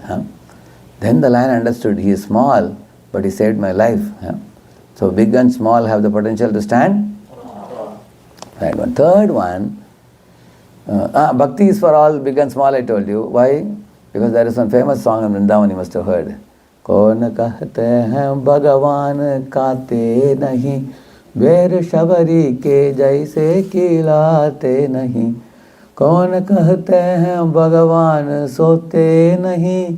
Then the lion understood, he is small, but he saved my life. So big and small have the potential to stand. Right one. Third one, Bhakti is for all, big and small, I told you. Why? Because there is one famous song in Vrindavan you must have heard. कौन कहते हैं भगवान काते नहीं, बेर शबरी के जैसे खिलाते नहीं. कौन कहते हैं भगवान सोते नहीं,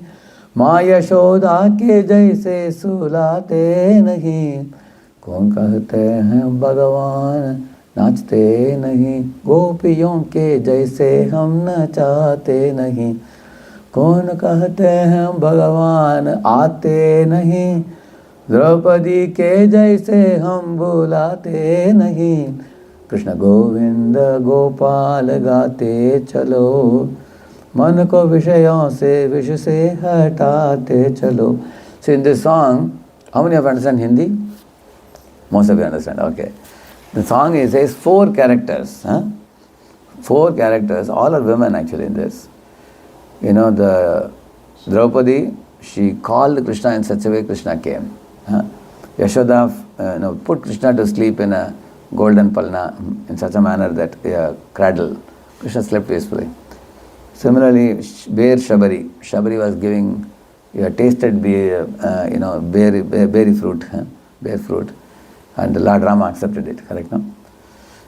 माँ यशोदा के जैसे सुलाते नहीं. कौन कहते हैं भगवान नाचते नहीं, गोपियों के जैसे हम नचाते नहीं. कौन कहते हैं भगवान आते नहीं, द्रौपदी के जैसे हम बुलाते नहीं. कृष्ण गोविंद गोपाल गाते चलो, मन को विषयों से विष से हटाते चलो. So in this song, how many of you understand Hindi? Most of you understand, okay. The song says 4 characters. 4 characters, all are women actually in this. The Draupadi, she called Krishna in such a way Krishna came. Yashoda put Krishna to sleep in a golden palna in such a manner that cradle. Krishna slept peacefully. Similarly, Bear Shabari. Shabari was giving tasted berry fruit, bear fruit, and Lord Rama accepted it, correct? No?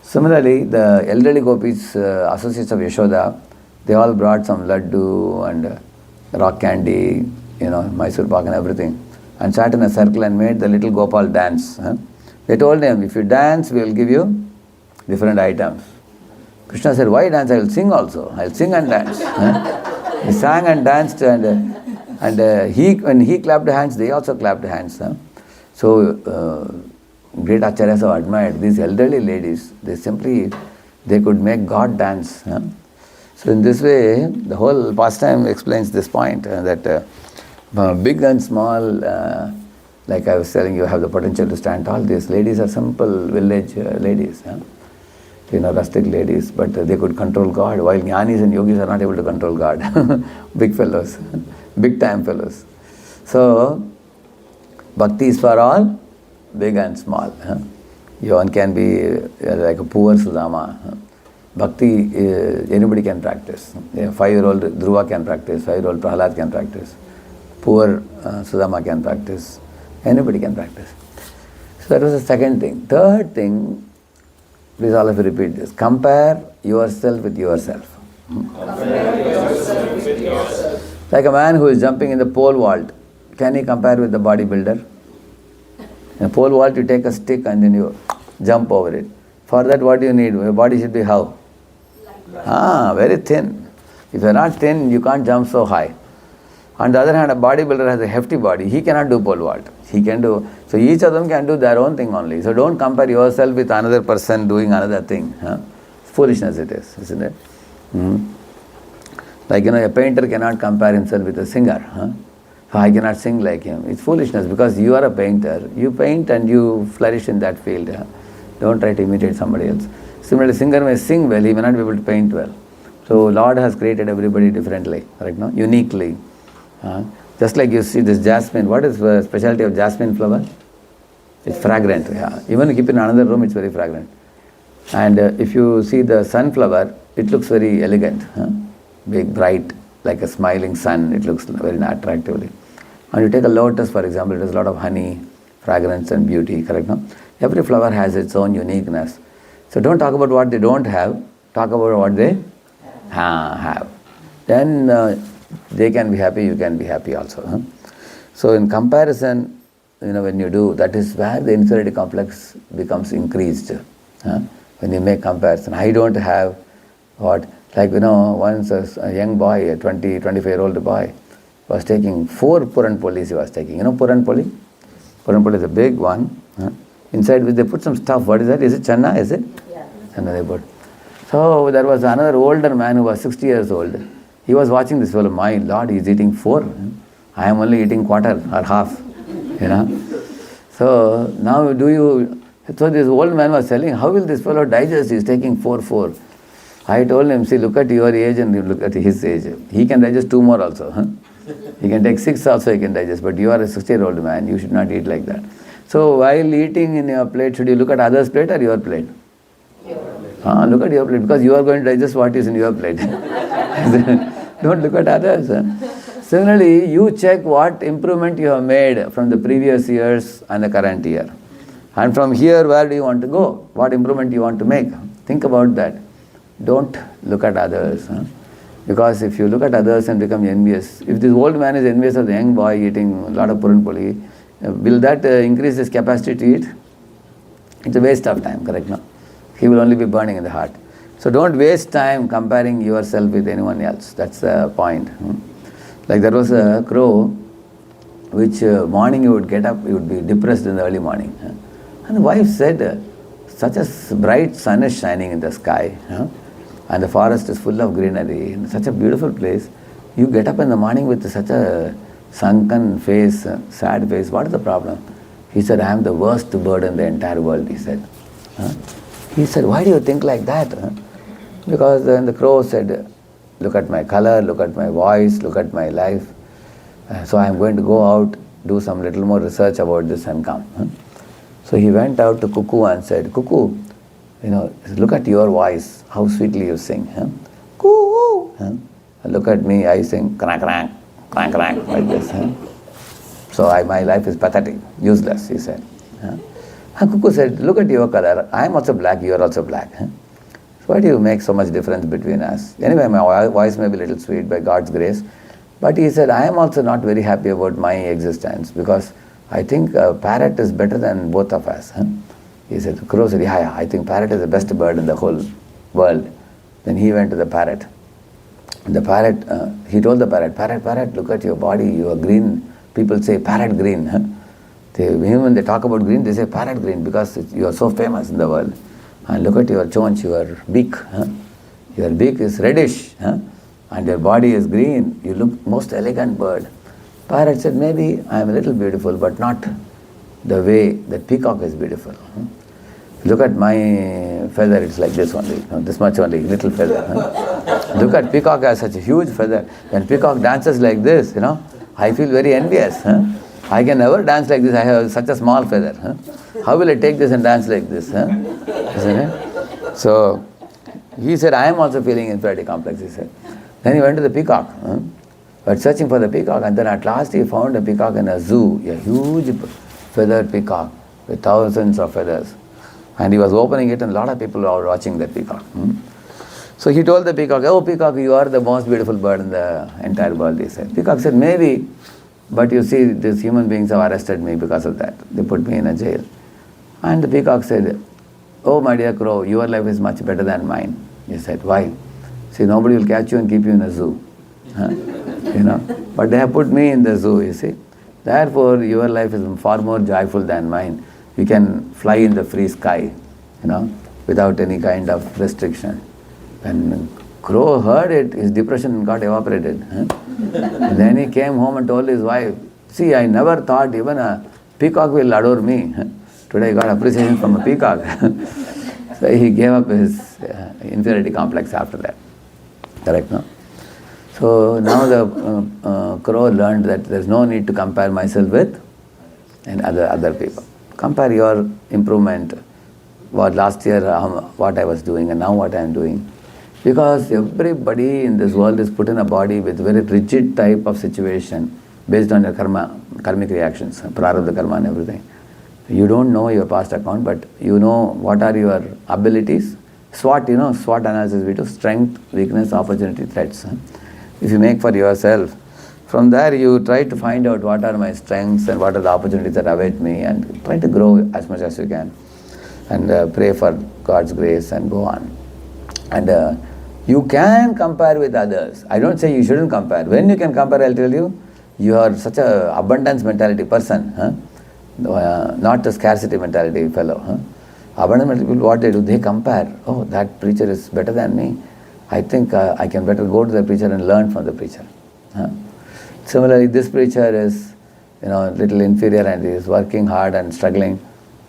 Similarly, the elderly gopis, associates of Yashoda, they all brought some laddu and rock candy, Mysore pak and everything, and sat in a circle and made the little Gopal dance. They told him, if you dance, we will give you different items. Krishna said, why dance? I will sing also. I will sing and dance. He sang and danced, and when he clapped hands, they also clapped hands. So, great acharyas have admired these elderly ladies. They could make God dance. So in this way, the whole pastime explains this point, that big and small, like I was telling you, have the potential to stand tall. These ladies are simple village ladies, rustic ladies, but they could control God, while jnanis and yogis are not able to control God. Big fellows, big time fellows. So, Bhakti is for all, big and small. One can be like a poor Sudama. Bhakti, anybody can practice. A 5-year-old Dhruva can practice, 5-year-old Prahlad can practice. Poor Sudama can practice. Anybody can practice. So that was the second thing. Third thing, please all of you repeat this. Compare yourself with yourself. Compare yourself with yourself. Like a man who is jumping in the pole vault. Can he compare with the bodybuilder? In a pole vault, you take a stick and then you jump over it. For that, what do you need? Your body should be how? Very thin. If you are not thin, you can't jump so high. On the other hand, a bodybuilder has a hefty body. He cannot do pole vault. He can do. So each of them can do their own thing only. So don't compare yourself with another person doing another thing. Foolishness it is, isn't it? Like, a painter cannot compare himself with a singer. I cannot sing like him. It's foolishness because you are a painter. You paint and you flourish in that field. Don't try to imitate somebody else. Similarly, singer may sing well, he may not be able to paint well. So Lord has created everybody differently, right? No? Uniquely. Just like you see this jasmine. What is the specialty of jasmine flower? It's fragrant. Even if you keep it in another room, it's very fragrant. And if you see the sunflower, it looks very elegant. Big, bright, like a smiling sun. It looks very attractively. And you take a lotus, for example, it has a lot of honey, fragrance and beauty, correct? No? Every flower has its own uniqueness. So don't talk about what they don't have. Talk about what they have. Then they can be happy, you can be happy also. So in comparison, when you do, that is where the inferiority complex becomes increased. When you make comparison. I don't have what? Like, once a young boy, a 20, 25-year-old boy, was taking 4 Puran Polis he was taking. Puran Poli? Puran Poli is a big one. Inside which they put some stuff. What is that? Is it channa? Is it? Yeah. Channa they put. So there was another older man who was 60 years old. He was watching this fellow. My Lord, he is eating 4. I am only eating quarter or half. So now so this old man was telling, how will this fellow digest? He is taking 4. I told him, see, look at your age and look at his age. He can digest 2 more also. He can take 6 also, he can digest. But you are a 60-year-old man, you should not eat like that. So while eating in your plate, should you look at others' plate or your plate? Look at your plate, because you are going to digest what is in your plate. Don't look at others. Similarly, you check what improvement you have made from the previous years and the current year. And from here, where do you want to go? What improvement you want to make? Think about that. Don't look at others. Because if you look at others and become envious, if this old man is envious of the young boy eating a lot of Puran Poli, will that increase his capacity to eat? It's a waste of time, correct? No? He will only be burning in the heart. So don't waste time comparing yourself with anyone else. That's the point. Like there was a crow, which morning he would get up, he would be depressed in the early morning. And the wife said, such a bright sun is shining in the sky. And the forest is full of greenery, in such a beautiful place. You get up in the morning with such a sunken face, sad face. What is the problem? He said, I am the worst bird in the entire world, he said. He said, why do you think like that? Because then the crow said, look at my color, look at my voice, look at my life. So I am going to go out, do some little more research about this and come. So he went out to Cuckoo and said, Cuckoo, look at your voice, how sweetly you sing. Coo! Look at me, I sing crank, crank, crank, crank, like this. So my life is pathetic, useless, he said. And Cuckoo said, look at your color, I am also black, you are also black. So why do you make so much difference between us? Anyway, my voice may be a little sweet by God's grace. But he said, I am also not very happy about my existence because I think a parrot is better than both of us. He said, the crow said, yeah, I think parrot is the best bird in the whole world. Then he went to the parrot. The parrot, he told the parrot, parrot, look at your body, you are green. People say parrot green. When they talk about green, they say parrot green because you are so famous in the world. And look at your chonch, your beak. Your beak is reddish. And your body is green. You look most elegant bird. Parrot said, maybe I am a little beautiful, but not the way that peacock is beautiful. Look at my feather, it's like this only, this much only, little feather. Look at peacock has such a huge feather. When peacock dances like this, I feel very envious. I can never dance like this, I have such a small feather. How will I take this and dance like this? Isn't it? So, he said, I am also feeling inferiority complex, he said. Then he went to the peacock. but searching for the peacock, and then at last he found a peacock in a zoo, a huge feathered peacock with thousands of feathers. And he was opening it and a lot of people were watching that peacock. So he told the peacock, "Oh peacock, you are the most beautiful bird in the entire world," he said. Peacock said, "Maybe, but you see, these human beings have arrested me because of that. They put me in a jail." And the peacock said, "Oh my dear crow, your life is much better than mine." He said, "Why?" "See, nobody will catch you and keep you in a zoo. But they have put me in the zoo, you see. Therefore, your life is far more joyful than mine. You can fly in the free sky, without any kind of restriction." When crow heard it, his depression got evaporated. Then he came home and told his wife, "See, I never thought even a peacock will adore me. Today I got appreciation from a peacock." So he gave up his inferiority complex after that. Correct, no? So now the crow learned that there is no need to compare myself with and other people. Compare your improvement, what last year, what I was doing and now what I am doing. Because everybody in this world is put in a body with very rigid type of situation based on your karmic reactions, prarabdha karma and everything. You don't know your past account, but you know what are your abilities. SWOT, SWOT analysis we do, strength, weakness, opportunity, threats. If you make for yourself, from there you try to find out what are my strengths and what are the opportunities that await me, and try to grow as much as you can. And pray for God's grace and go on. And you can compare with others. I don't say you shouldn't compare. When you can compare, I'll tell you, you are such a abundance mentality person. Not a scarcity mentality fellow. Abundant mentality people, what they do, they compare. "Oh, that preacher is better than me. I think I can better go to the preacher and learn from the preacher." Similarly, this preacher is, little inferior and he is working hard and struggling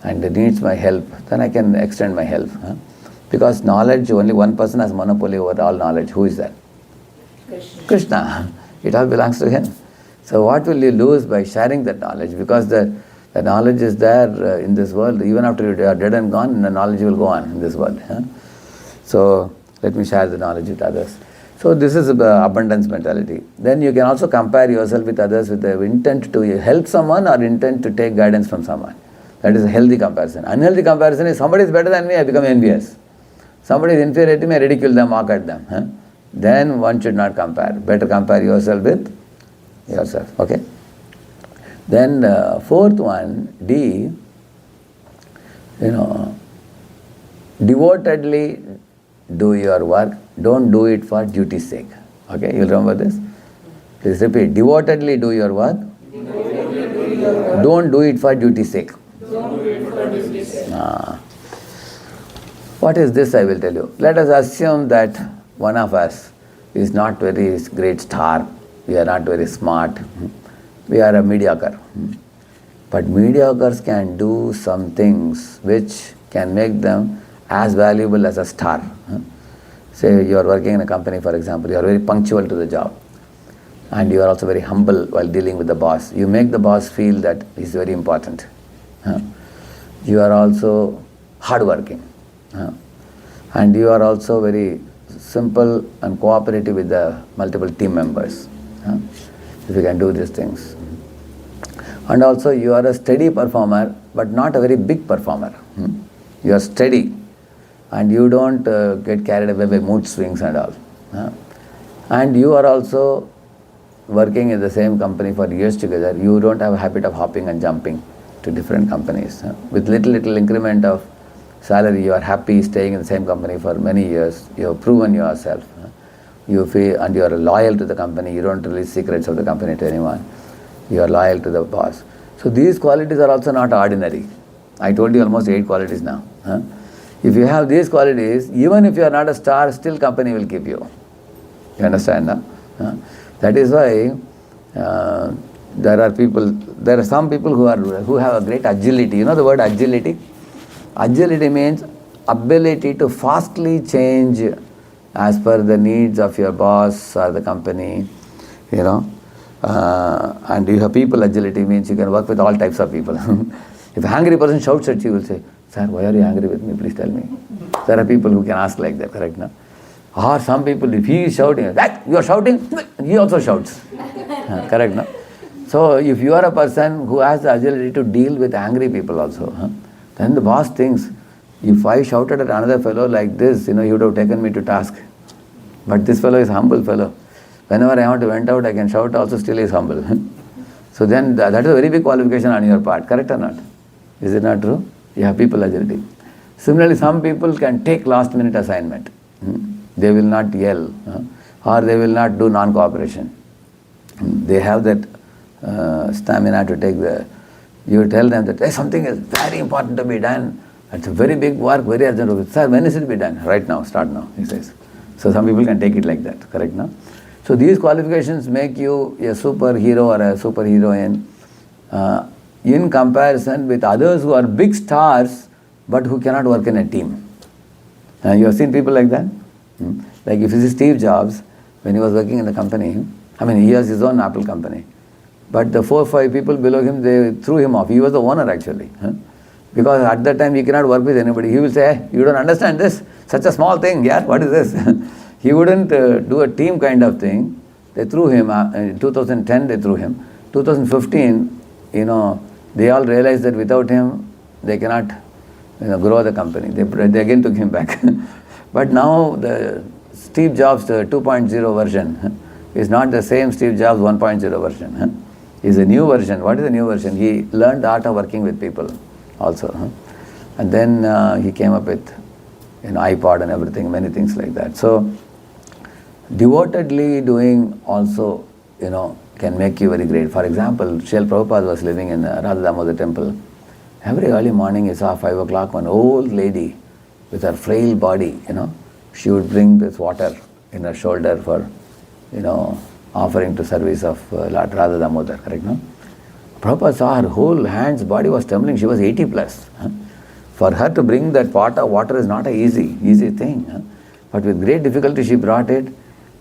and needs my help. Then I can extend my help. Because knowledge, only one person has monopoly over all knowledge. Who is that? Krishna. It all belongs to him. So what will you lose by sharing that knowledge? Because the knowledge is there in this world. Even after you are dead and gone, the knowledge will go on in this world. So let me share the knowledge with others. So this is abundance mentality. Then you can also compare yourself with others with the intent to help someone or intent to take guidance from someone. That is a healthy comparison. Unhealthy comparison is somebody is better than me, I become envious. Somebody is inferior to me, I ridicule them, mock at them. Then one should not compare. Better compare yourself with yourself. Okay? Then fourth one, D, devotedly do your work. Don't do it for duty's sake. Okay, you'll remember this? Please repeat. Devotedly do your work. Don't do it for duty's sake. What is this? I will tell you. Let us assume that one of us is not very great star. We are not very smart. We are a mediocre. But mediocres can do some things which can make them as valuable as a star. Say you are working in a company, for example, you are very punctual to the job. And you are also very humble while dealing with the boss. You make the boss feel that he is very important. You are also hardworking. And you are also very simple and cooperative with the multiple team members. If you can do these things. And also you are a steady performer, but not a very big performer. You are steady. And you don't get carried away by mood swings and all. And you are also working in the same company for years together. You don't have a habit of hopping and jumping to different companies. With little increment of salary, you are happy staying in the same company for many years. You have proven yourself. You feel, and you are loyal to the company. You don't release secrets of the company to anyone. You are loyal to the boss. So these qualities are also not ordinary. I told you almost 8 qualities now. If you have these qualities, even if you are not a star, still company will keep you. You understand now? That is why there are some people who have a great agility. You know the word agility? Agility means ability to fastly change as per the needs of your boss or the company, and you have people agility means you can work with all types of people. If an angry person shouts at you, you will say, "Sir, why are you angry with me? Please tell me." There are people who can ask like that, correct? No? Or some people, if he is shouting, that you are shouting, he also shouts. Correct, no? So if you are a person who has the agility to deal with angry people also, then the boss thinks, if I shouted at another fellow like this, he would have taken me to task. But this fellow is a humble fellow. Whenever I want to vent out, I can shout also, still he is humble. So then that is a very big qualification on your part, correct or not? Is it not true? You have people agility. Similarly, some people can take last minute assignment. They will not yell, or they will not do non-cooperation. They have that stamina to take you tell them that something is very important to be done. It's a very big work, very urgent work. Sir, when is it to be done? Right now, start now, he says. So some people can take it like that, correct now? So these qualifications make you a superhero or a superheroine in comparison with others who are big stars but who cannot work in a team. You have seen people like that? Like if you see Steve Jobs, when he was working in the company, he has his own Apple company. But the 4 or 5 people below him, they threw him off. He was the owner actually. Because at that time he cannot work with anybody. He will say, hey, you don't understand this? Such a small thing, yeah, what is this? He wouldn't do a team kind of thing. They threw him, in 2010 they threw him. 2015, they all realized that without him, they cannot grow the company. They again took him back. But now the Steve Jobs 2.0 version is not the same Steve Jobs 1.0 version. It's a new version. What is the new version? He learned the art of working with people also. And then he came up with iPod and everything, many things like that. So devotedly doing also, can make you very great. For example, Srila Prabhupada was living in Radha Damodar temple. Every early morning he saw 5 o'clock, one old lady with her frail body, she would bring this water in her shoulder for, offering to service of Lord Radha Damodar, correct, no? Prabhupada saw her whole hands, body was trembling, she was 80 plus. For her to bring that pot of water is not an easy thing. But with great difficulty she brought it,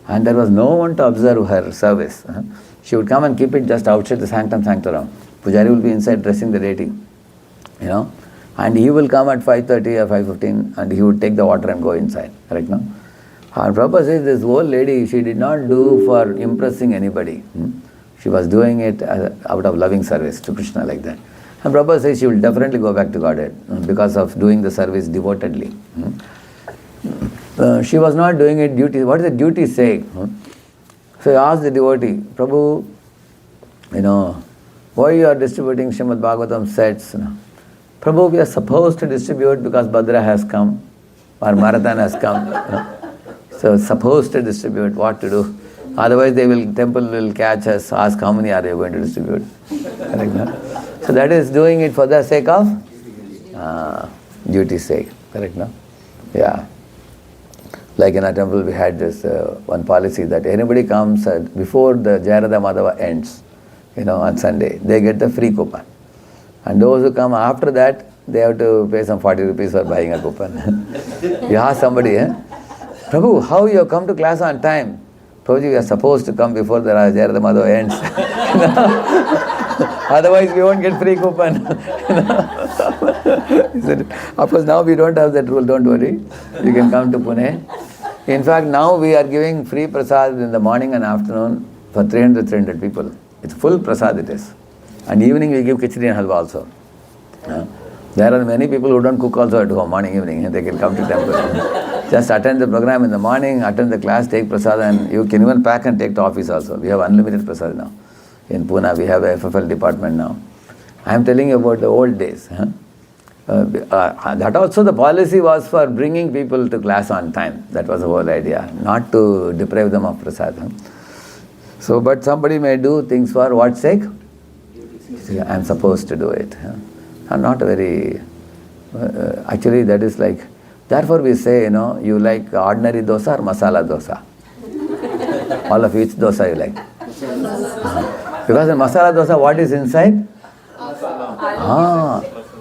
and there was no one to observe her service. She would come and keep it just outside the sanctum sanctorum. Pujari will be inside dressing the deity, and he will come at 5:30 or 5:15 and he would take the water and go inside, correct, no? And Prabhupada says this old lady, she did not do for impressing anybody. She was doing it out of loving service to Krishna like that. And Prabhupada says she will definitely go back to Godhead because of doing the service devotedly. She was not doing it duty. What is the duty say? So he asked the devotee, Prabhu, why you are distributing Srimad Bhagavatam sets? Prabhu, we are supposed to distribute because Bhadra has come or Marathon has come. So supposed to distribute, what to do? Otherwise temple will catch us, ask how many are you going to distribute. Correct, no? So that is doing it for the sake of duty's sake. Correct, no? Yeah. Like in our temple we had this one policy that anybody comes before the Jayarada Madhava ends, on Sunday, they get the free coupon. And those who come after that, they have to pay some 40 rupees for buying a coupon. You ask somebody, Prabhu, how you have come to class on time? Prabhuji, we are supposed to come before the Jayarada Madhava ends. Otherwise we won't get free coupon. He said, of course now we don't have that rule, don't worry. You can come to Pune. In fact, now we are giving free prasad in the morning and afternoon for 300 people. It's full prasad it is. And evening we give khichdi and halwa also. There are many people who don't cook also at home, morning, evening. They can come to temple. Just attend the program in the morning, attend the class, take prasad, and you can even pack and take to office also. We have unlimited prasad now. In Pune, we have a FFL department now. I am telling you about the old days. That also the policy was for bringing people to class on time. That was the whole idea, not to deprive them of prasad. So, but somebody may do things for what sake? I am supposed to do it. I'm not very, actually that is like, therefore we say, you like ordinary dosa or masala dosa? All of which dosa you like? Because in masala dosa, what is inside?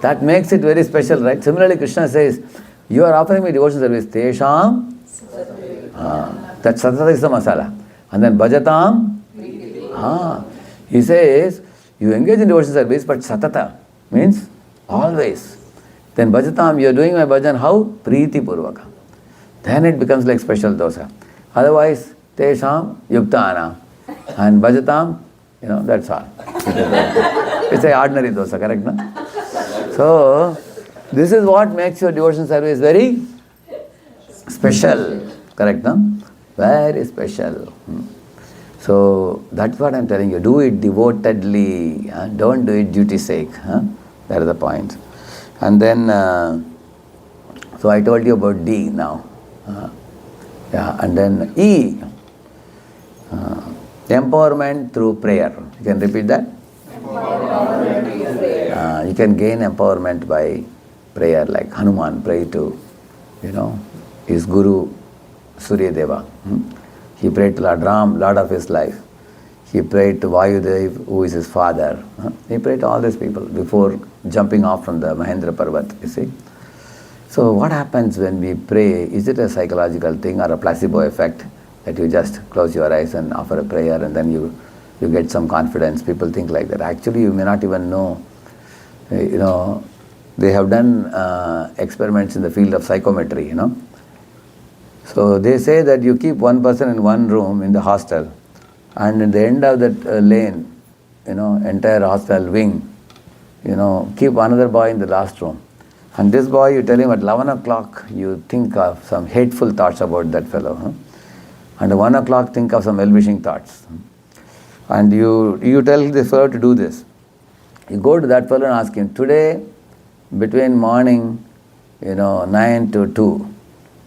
That makes it very special, right? Similarly, Krishna says, you are offering me devotional service. Tesham, that satata is the masala. And then bhajatam, he says, you engage in devotional service, but satata means always. Then bhajatam, you are doing my bhajan how? Preeti purvaka. then it becomes like special dosa. Otherwise, tesham yuktana and bhajatam, that's all. It's an ordinary dosa, correct, no? So, this is what makes your devotion service very special, correct, no? Very special. So, that's what I'm telling you. Do it devotedly. Don't do it duty sake. That is the point. And then, so I told you about D now. And then E. Empowerment through prayer. You can repeat that? You can gain empowerment by prayer, like Hanuman prayed to, his guru Surya Deva. He prayed to Lord Ram, Lord of his life. He prayed to Vayudev, who is his father. He prayed to all these people before jumping off from the Mahendra Parvat, you see. So what happens when we pray? Is it a psychological thing or a placebo effect that you just close your eyes and offer a prayer and then you get some confidence? People think like that. Actually, you may not even know. They have done experiments in the field of psychometry, So they say that you keep one person in one room in the hostel, and at the end of that lane, entire hostel wing, keep another boy in the last room. And this boy, you tell him at 11 o'clock, you think of some hateful thoughts about that fellow. And at 1 o'clock, think of some well-wishing thoughts. And you tell the fellow to do this. You go to that fellow and ask him, today, between morning, 9 to 2,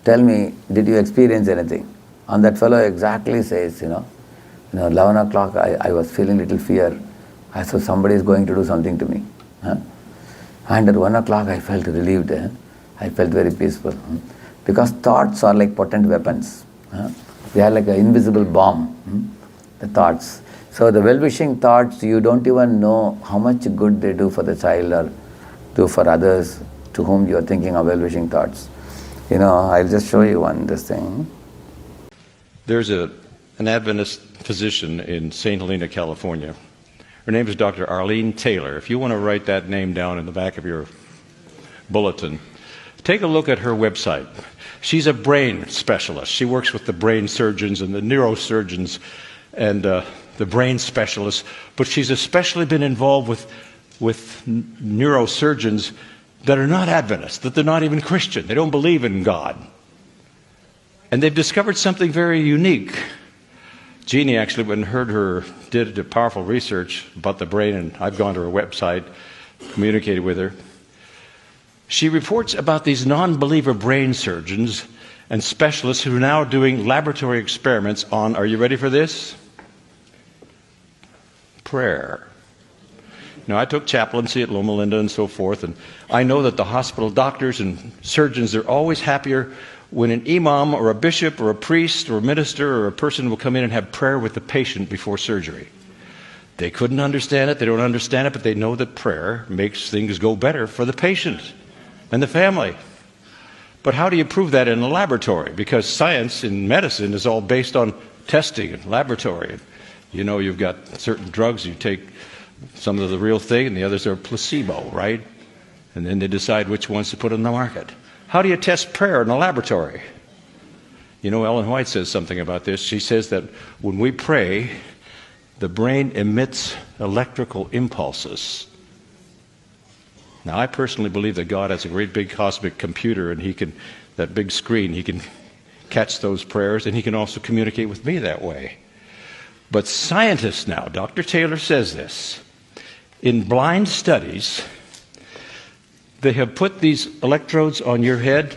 tell me, did you experience anything? And that fellow exactly says, 11 o'clock, I was feeling little fear. I saw somebody is going to do something to me. And at 1 o'clock, I felt relieved. I felt very peaceful. Because thoughts are like potent weapons. They are like an invisible bomb, the thoughts. So the well-wishing thoughts, you don't even know how much good they do for the child or do for others to whom you are thinking of well-wishing thoughts. I'll just show you this thing. There's an Adventist physician in St. Helena, California. Her name is Dr. Arlene Taylor. If you want to write that name down in the back of your bulletin, take a look at her website. She's a brain specialist. She works with the brain surgeons and the neurosurgeons and the brain specialists, but she's especially been involved with neurosurgeons that are not Adventists, that they're not even Christian. They don't believe in God. And they've discovered something very unique. Jeannie actually, when heard her, did a powerful research about the brain, and I've gone to her website, communicated with her. She reports about these non-believer brain surgeons and specialists who are now doing laboratory experiments on, are you ready for this? Prayer. Now, I took chaplaincy at Loma Linda and so forth, and I know that the hospital doctors and surgeons are always happier when an imam or a bishop or a priest or a minister or a person will come in and have prayer with the patient before surgery. They couldn't understand it, they don't understand it, but they know that prayer makes things go better for the patient and the family. But how do you prove that in a laboratory? Because science in medicine is all based on testing and laboratory. You've got certain drugs, you take some of the real thing and the others are placebo, right? And then they decide which ones to put on the market. How do you test prayer in a laboratory? Ellen White says something about this. She says that when we pray, the brain emits electrical impulses. Now, I personally believe that God has a great big cosmic computer, and that big screen, he can catch those prayers, and he can also communicate with me that way. But scientists now, Dr. Taylor says this, in blind studies, they have put these electrodes on your head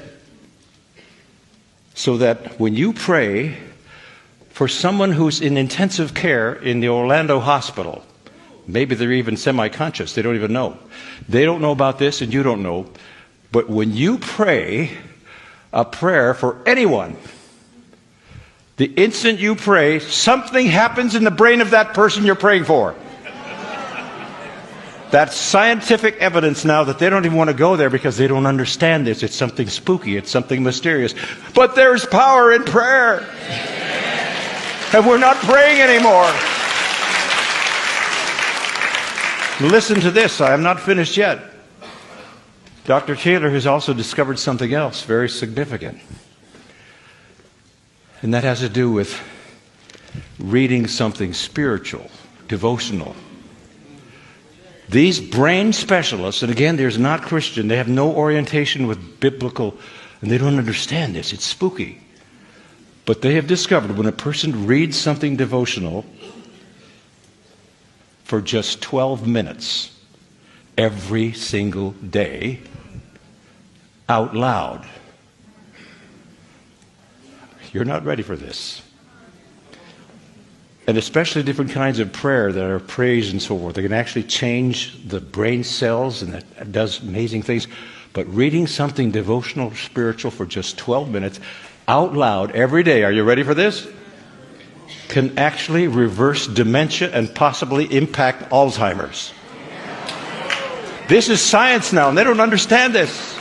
so that when you pray for someone who's in intensive care in the Orlando hospital, maybe they're even semi-conscious, they don't even know. They don't know about this and you don't know. But when you pray a prayer for anyone, the instant you pray, something happens in the brain of that person you're praying for. That's scientific evidence now that they don't even want to go there because they don't understand this. It's something spooky. It's something mysterious. But there's power in prayer. And we're not praying anymore. Listen to this. I am not finished yet. Dr. Taylor has also discovered something else very significant. And that has to do with reading something spiritual, devotional. These brain specialists, and again, they're not Christian, they have no orientation with biblical, and they don't understand this. It's spooky. But they have discovered when a person reads something devotional for just 12 minutes every single day out loud. You're not ready for this. And especially different kinds of prayer that are praise and so forth. They can actually change the brain cells, and that does amazing things. But reading something devotional, spiritual for just 12 minutes out loud every day, are you ready for this? Can actually reverse dementia and possibly impact Alzheimer's. This is science now, and they don't understand this.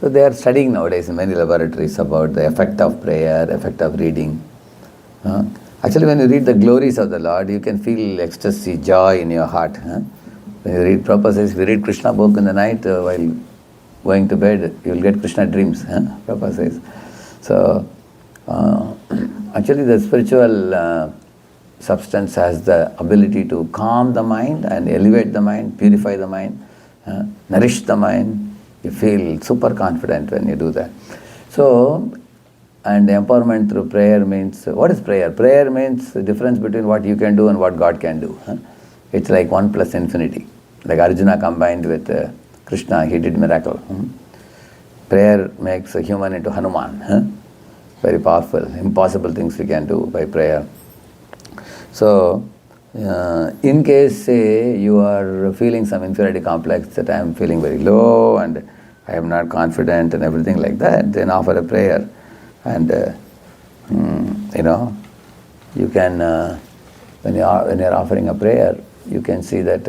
So they are studying nowadays in many laboratories about the effect of prayer, effect of reading. Actually, when you read the glories of the Lord, you can feel ecstasy, joy in your heart. When you read Prabhupada says, if you read Krishna book in the night while going to bed, you will get Krishna dreams. Prabhupada says. So, actually the spiritual substance has the ability to calm the mind and elevate the mind, purify the mind, nourish the mind. You feel super confident when you do that. So, and empowerment through prayer means, what is prayer? Prayer means the difference between what you can do and what God can do. It's like 1 plus infinity. Like Arjuna combined with Krishna, he did miracle. Prayer makes a human into Hanuman. Very powerful, impossible things we can do by prayer. So, in case, say, you are feeling some inferiority complex, that I am feeling very low and I am not confident and everything like that, then offer a prayer. And, you can, when you are offering a prayer, you can see that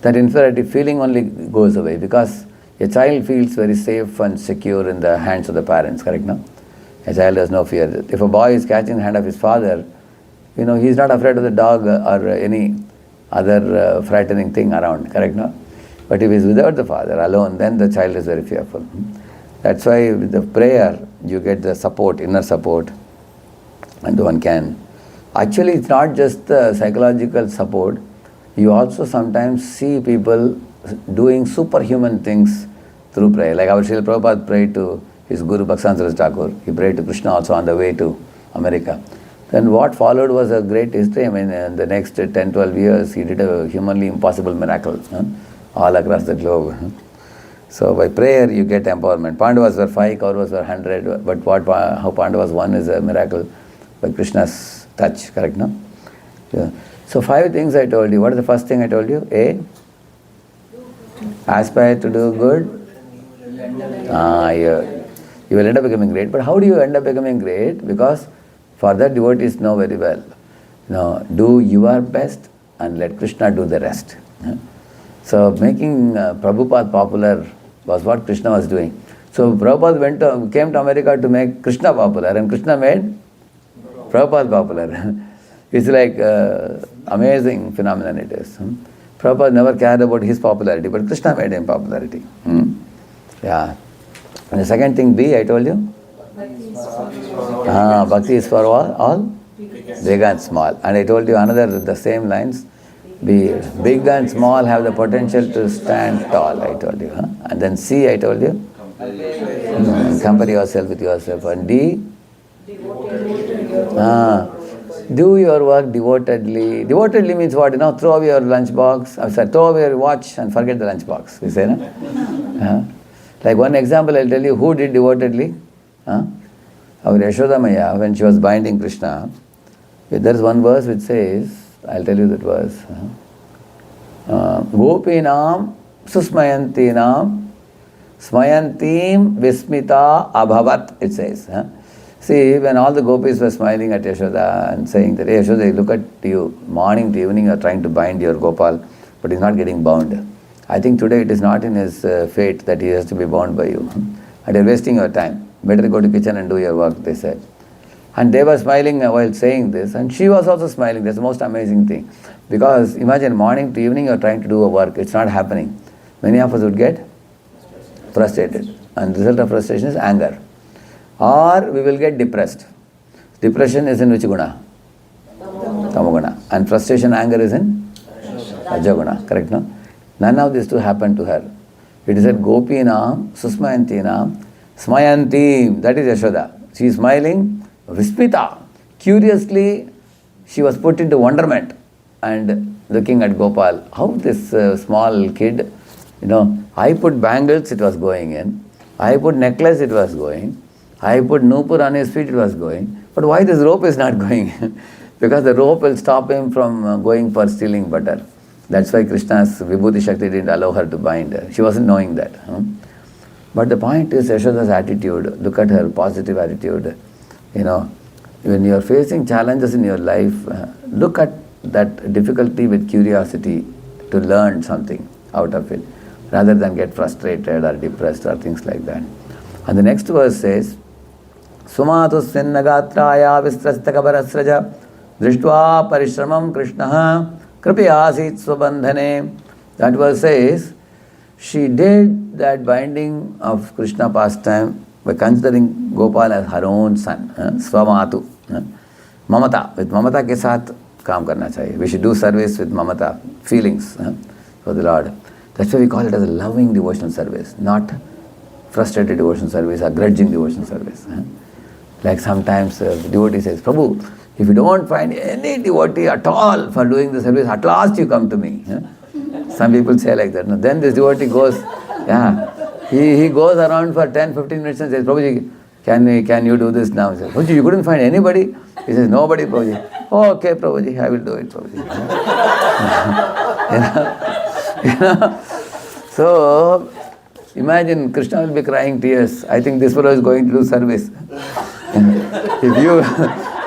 that inferiority feeling only goes away, because a child feels very safe and secure in the hands of the parents, correct, no? A child has no fear. If a boy is catching the hand of his father, he is not afraid of the dog or any other frightening thing around, correct, no? But if he is without the father, alone, then the child is very fearful. That's why with the prayer, you get the support, inner support, and one can. Actually, it's not just the psychological support. You also sometimes see people doing superhuman things through prayer. Like our Srila Prabhupada prayed to his Guru Bhakti Thakur. He prayed to Krishna also on the way to America. Then what followed was a great history. I mean, in the next 10, 12 years, he did a humanly impossible miracle all across the globe. So by prayer, you get empowerment. Pandavas were 5, Kauravas were 100, but how Pandavas won is a miracle by Krishna's touch, correct, no? Yeah. So 5 things I told you. What is the first thing I told you? A, aspire to do good. You will end up becoming great. But how do you end up becoming great? Because for that, devotees know very well. Do your best and let Krishna do the rest. So making Prabhupada popular was what Krishna was doing. So Prabhupada came to America to make Krishna popular, and Krishna made Prabhupada popular. It's like amazing phenomenon it is. Prabhupada never cared about his popularity, but Krishna made him popularity. Yeah. And the second thing, B, I told you? Bhakti is for all? Big and small. And I told you the same lines. Big and small have the potential to stand tall, I told you. And then C, I told you? Compare yourself with yourself. And D? Do your work devotedly. Devotedly means what? Throw away your lunchbox. Throw away your watch and forget the lunchbox. You say, no? Like one example, I'll tell you who did devotedly. Our Yashoda Maya, when she was binding Krishna, there is one verse which says, I'll tell you that verse. Gopinam susmayantinam smayantim vismita abhavat, it says. See, when all the gopis were smiling at Yashoda and saying that, hey Yashoda, look at you, morning to evening you are trying to bind your Gopal, but he's not getting bound. I think today it is not in his fate that he has to be bound by you. And you're wasting your time. Better go to kitchen and do your work, they said. And they were smiling while saying this, and she was also smiling. That's the most amazing thing. Because imagine morning to evening you're trying to do a work, it's not happening. Many of us would get Frustrated. And the result of frustration is anger. Or we will get depressed. Depression is in which guna? Tamaguna. And frustration, anger is in Rajaguna. Correct, no? None of these two happened to her. It is said, Gopinam, Susmayantinam, Smayantim. That is Yashoda. She is smiling. Vispita. Curiously, she was put into wonderment and looking at Gopal. How this small kid, I put bangles, it was going in. I put necklace, it was going. I put nupur on his feet, it was going. But why this rope is not going? Because the rope will stop him from going for stealing butter. That's why Krishna's Vibhuti Shakti didn't allow her to bind her. She wasn't knowing that. But the point is Yashoda's attitude. Look at her positive attitude. When you are facing challenges in your life, look at that difficulty with curiosity to learn something out of it, rather than get frustrated or depressed or things like that. And the next verse says, Sumatu Sinnagatraya Vistrastakabarasraja Drishtva Parishramam Krishnaha Kripayasit Swabandhane. That verse says, she did that binding of Krishna pastime by considering Gopal as her own son. Swamatu. Mamata. With mamata ke saath kaam karna chahiye. We should do service with mamata, feelings for the Lord. That's why we call it as a loving devotional service, not frustrated devotional service or grudging devotional service. Like sometimes the devotee says, Prabhu, if you don't find any devotee at all for doing the service, at last you come to me. Some people say like that. No, then this devotee goes, he goes around for 10-15 minutes and says, Prabhuji, can you do this now? He says, Prabhuji, you couldn't find anybody? He says, nobody, Prabhuji. Oh, okay, Prabhuji, I will do it, Prabhuji. So, imagine Krishna will be crying tears. I think this fellow is going to do service. If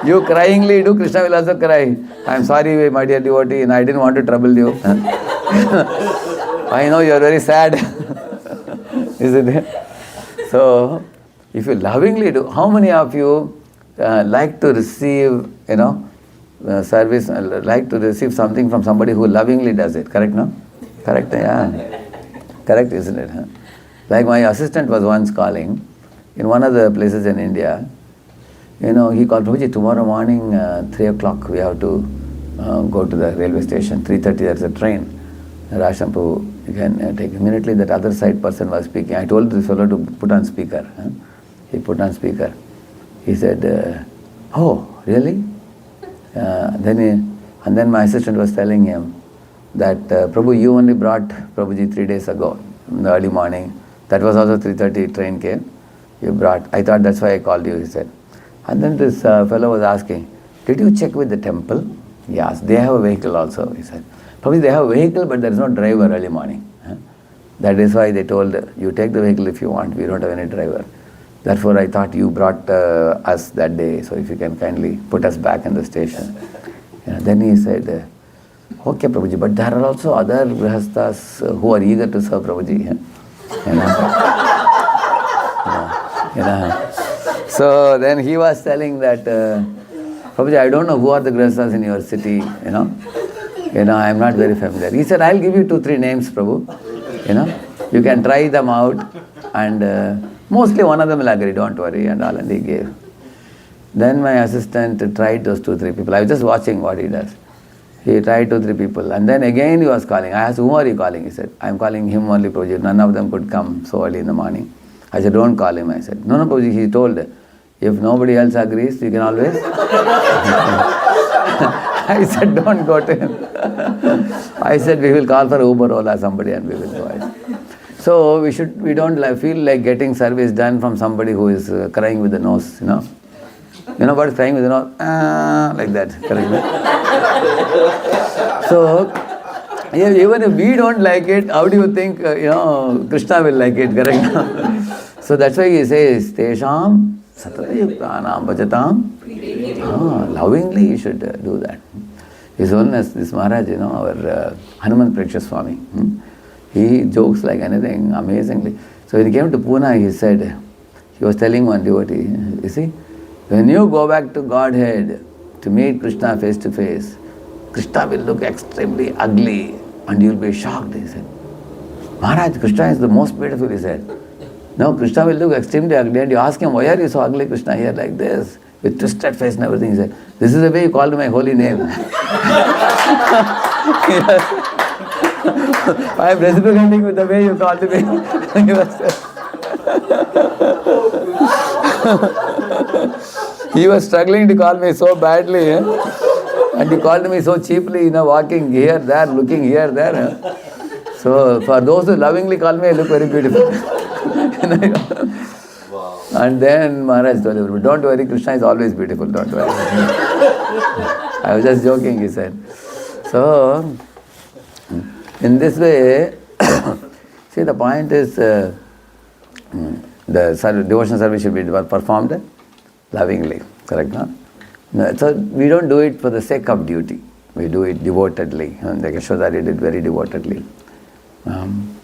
you cryingly do, Krishna will also cry. I am sorry, my dear devotee, and I didn't want to trouble you. I know you are very sad. Isn't it? So, if you lovingly do, how many of you like to receive, service, like to receive something from somebody who lovingly does it? Correct, no? Correct, yeah. Correct, isn't it? Huh? Like my assistant was once calling in one of the places in India. He called, Prabhuji, tomorrow morning, 3 o'clock, we have to go to the railway station. 3:30, there's a train. Rashampu, you can take immediately. That other side person was speaking. I told this fellow to put on speaker. He put on speaker. He said, oh, really? Then my assistant was telling him that, Prabhu, you only brought Prabhuji 3 days ago in the early morning. That was also 3:30 train came. You brought. I thought that's why I called you, he said. And then this fellow was asking, did you check with the temple? Yes, they have a vehicle also, he said. Probably they have a vehicle, but there is no driver early morning. That is why they told, you take the vehicle if you want, we don't have any driver. Therefore, I thought you brought us that day, so if you can kindly put us back in the station. Then he said, okay, Prabhuji, but there are also other grihasthas who are eager to serve Prabhuji. So then he was telling that, Prabhuji, I don't know who are the grihasthas in your city, I am not very familiar. He said, I'll give you 2-3 names, Prabhu. You can try them out and mostly one of them will agree, don't worry, and all, and he gave. Then my assistant tried those 2-3 people. I was just watching what he does. He tried 2-3 people and then again he was calling. I asked, whom are you calling? He said, I am calling him only, Prabhuji. None of them could come so early in the morning. I said, don't call him. I said, no, Prabhuji, he told, if nobody else agrees, you can always. I said, don't go to him. I said, we will call for Uber, Ola, somebody, and we will go. So we don't feel like getting service done from somebody who is crying with the nose, You know what is crying with the nose? Like that. Correct? So, even if we don't like it, how do you think, Krishna will like it, correct? So that's why he says, Tesham Satatayuktanam Bhajatam. Lovingly you should do that. His Holiness, this Maharaj, our Hanuman Preacher Swami, he jokes like anything, amazingly. So when he came to Pune, he said, he was telling one devotee, you see, when you go back to Godhead to meet Krishna face to face, Krishna will look extremely ugly and you will be shocked, he said. Maharaj, Krishna is the most beautiful, he said. No, Krishna will look extremely ugly and you ask him, why are you so ugly, Krishna, here like this? With twisted face and everything. He said, this is the way you called my holy name. I am reciprocating with the way you called me. He was struggling to call me so badly. And he called me so cheaply, walking here, there, looking here, there. So for those who lovingly call me, I look very beautiful. And then Maharaj told everybody, don't worry, Krishna is always beautiful, don't worry. I was just joking, he said. So, in this way, see, the point is, the devotional service should be performed lovingly, correct? No? So, we don't do it for the sake of duty. We do it devotedly. And like Yashoda did it very devotedly.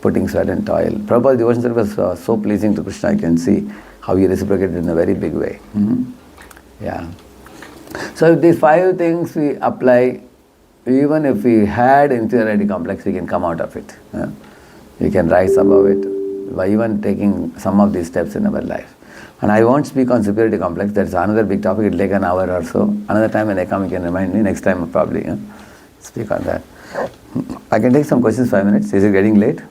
Putting sweat and toil. Prabhupada's devotional service was so pleasing to Krishna, you can see how he reciprocated in a very big way. Yeah. So if these 5 things we apply, even if we had inferiority complex, we can come out of it. We can rise above it by even taking some of these steps in our life. And I won't speak on superiority complex, that's another big topic, it'll take an hour or so. Another time when I come, you can remind me, next time probably speak on that. I can take some questions, 5 minutes. Is it getting late?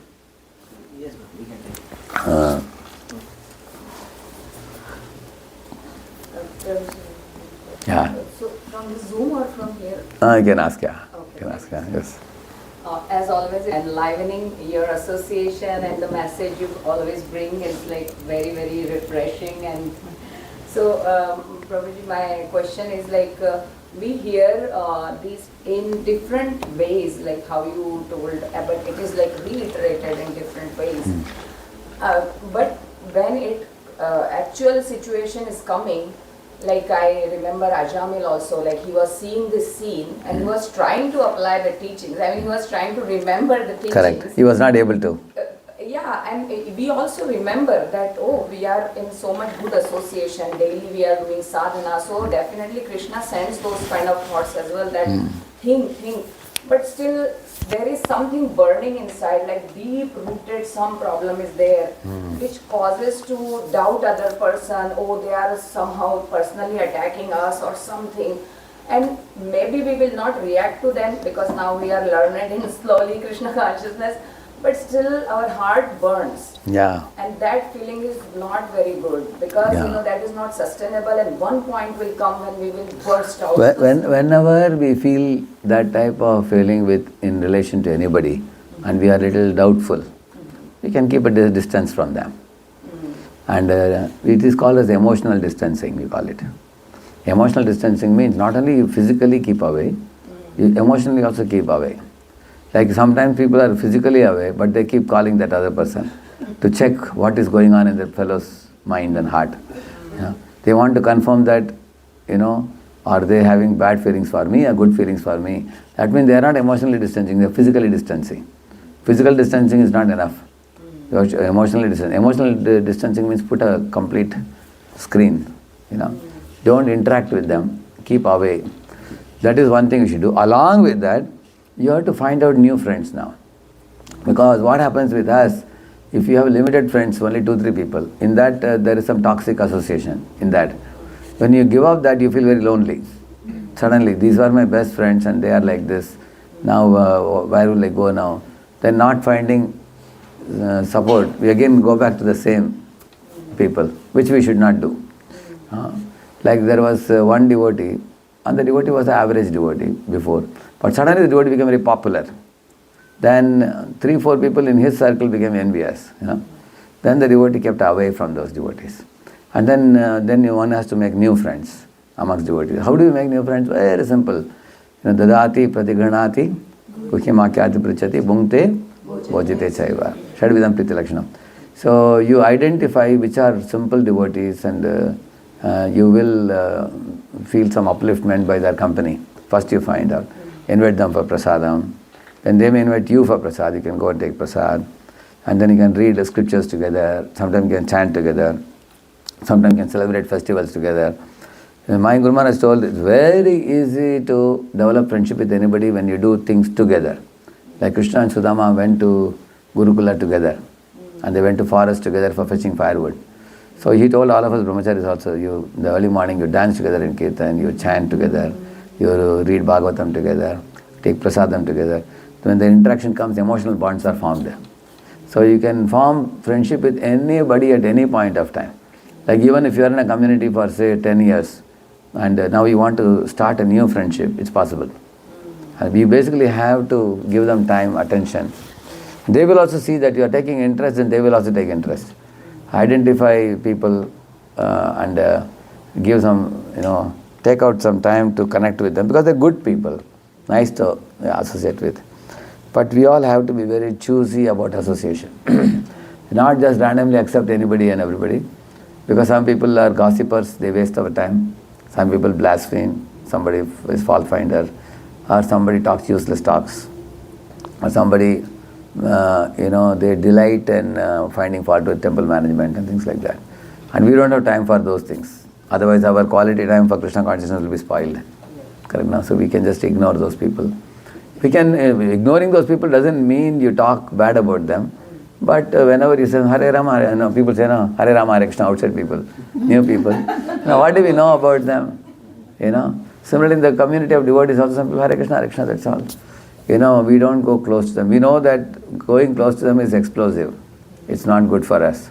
Yes, we can take. Yeah. So from the Zoom or from here? You can ask, yeah. Okay. You can ask, yeah, yes. As always, enlivening your association and the message you always bring is like very, very refreshing. And so, Prabhuji, my question is like, we hear these in different ways, like how you told, but it is like reiterated in different ways. But when it actual situation is coming, like I remember Ajamil also, like he was seeing this scene and he was trying to apply the teachings. I mean, he was trying to remember the teachings. Correct. He was not able to. Yeah, and we also remember that, oh, we are in so much good association, daily we are doing sadhana, so definitely Krishna sends those kind of thoughts as well, that think, but still there is something burning inside, like deep rooted some problem is there, which causes to doubt other person, oh, they are somehow personally attacking us or something. And maybe we will not react to them because now we are learned in slowly Krishna consciousness, but still our heart burns. Yeah. And that feeling is not very good because that is not sustainable, and one point will come when we will burst out. Whenever we feel that type of feeling in relation to anybody and we are a little doubtful, we can keep a distance from them. And it is called as emotional distancing, we call it. Emotional distancing means not only you physically keep away, you emotionally also keep away. Like sometimes people are physically away, but they keep calling that other person to check what is going on in that fellow's mind and heart. They want to confirm that, are they having bad feelings for me or good feelings for me? That means they are not emotionally distancing, they are physically distancing. Physical distancing is not enough. Emotional distancing means put a complete screen. Don't interact with them, keep away. That is one thing you should do. Along with that, you have to find out new friends now. Because what happens with us, if you have limited friends, only 2-3 people, in that there is some toxic association in that. When you give up that, you feel very lonely. Suddenly, these were my best friends and they are like this. Now, where will I go now? Then not finding support, we again go back to the same people, which we should not do. Like there was one devotee, and the devotee was an average devotee before, but suddenly the devotee became very popular. Then 3-4 people in his circle became envious. Then the devotee kept away from those devotees. And then one has to make new friends amongst devotees. How do you make new friends? Very simple. Dadati pratigranati kuhyamakyati prichati bhungte bhojite chaiva. Shadvidam priti lakshanam. So you identify which are simple devotees and you will feel some upliftment by their company. First you find out. Invite them for prasadam. Then they may invite you for prasad. You can go and take prasad. And then you can read the scriptures together. Sometimes you can chant together. Sometimes you can celebrate festivals together. My Guru Maharaj told it's very easy to develop friendship with anybody when you do things together. Like Krishna and Sudama went to Gurukula together. And they went to forest together for fetching firewood. So he told all of us brahmacharis also, you, in the early morning you dance together in kirtan, you chant together, you read Bhagavatam together, take prasadam together. When the interaction comes, emotional bonds are formed. So you can form friendship with anybody at any point of time. Like even if you are in a community for say 10 years, and now you want to start a new friendship, it's possible. And we basically have to give them time, attention. They will also see that you are taking interest and they will also take interest. Identify people and give some, take out some time to connect with them because they're good people, nice to associate with. But we all have to be very choosy about association. Not just randomly accept anybody and everybody. Because some people are gossipers, they waste our time. Some people blaspheme, somebody is fault finder, or somebody talks useless talks. Or somebody, they delight in finding fault with temple management and things like that. And we don't have time for those things. Otherwise our quality time for Krishna consciousness will be spoiled. Correct now? So we can just ignore those people. Ignoring those people doesn't mean you talk bad about them. But whenever you say Hare Rama, people say no, Hare Rama, Hare Krishna, outside people, new people. Now what do we know about them? Similarly in the community of devotees also some people, Hare Krishna, that's all. We don't go close to them. We know that going close to them is explosive. It's not good for us.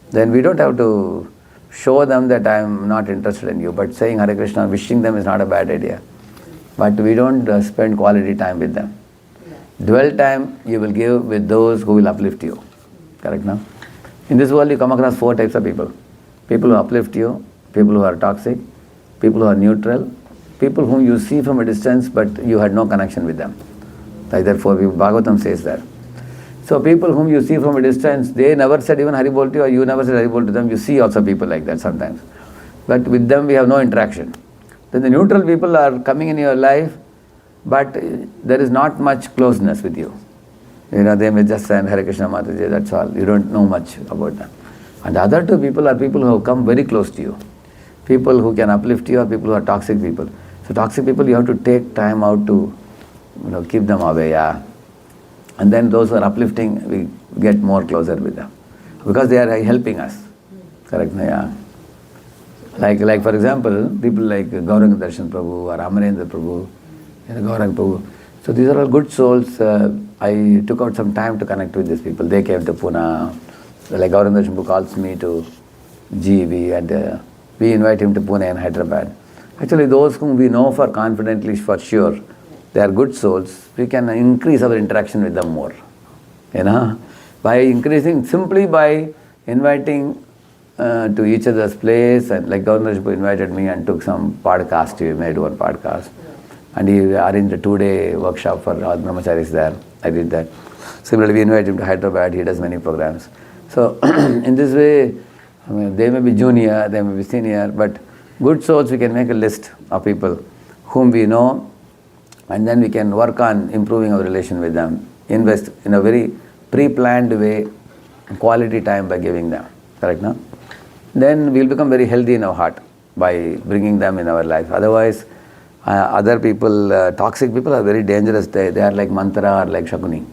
Then we don't have to show them that I am not interested in you. But saying Hare Krishna, wishing them is not a bad idea. But we don't spend quality time with them. Dwell time you will give with those who will uplift you. Correct now? In this world you come across 4 types of people. People who uplift you, people who are toxic, people who are neutral, people whom you see from a distance but you had no connection with them. Like that Bhagavatam says that. So people whom you see from a distance, they never said even Haribol to you or you never said Haribol to them. You see also people like that sometimes. But with them we have no interaction. Then the neutral people are coming in your life, but there is not much closeness with you. They may just say Hare Krishna Mataji, that's all. You don't know much about them. And the other 2 people are people who have come very close to you. People who can uplift you or people who are toxic people. So toxic people you have to take time out to keep them away. Yeah. And then those who are uplifting, we get more closer with them. Because they are helping us. Correct? Yeah. Like for example, people like Gauranga Darshan Prabhu or Amarendra Prabhu, Gauranga Prabhu. So these are all good souls. I took out some time to connect with these people. They came to Pune. Like Gauranga Darshan Prabhu calls me to GV and we invite him to Pune and Hyderabad. Actually those whom we know for confidently, for sure, they are good souls, we can increase our interaction with them more. By increasing, simply by inviting to each other's place. And like Gauranga Darshan Prabhu invited me and took some podcast, he made one podcast. And he arranged a 2-day workshop for all brahmacharis there. I did that. Similarly, we invite him to Hyderabad, he does many programs. So, in this way, they may be junior, they may be senior, but good souls, we can make a list of people whom we know, and then we can work on improving our relation with them. Invest in a very pre-planned way, quality time by giving them. Correct now? Then we'll become very healthy in our heart by bringing them in our life. Otherwise, other people, toxic people are very dangerous. They are like mantra or like shakuni.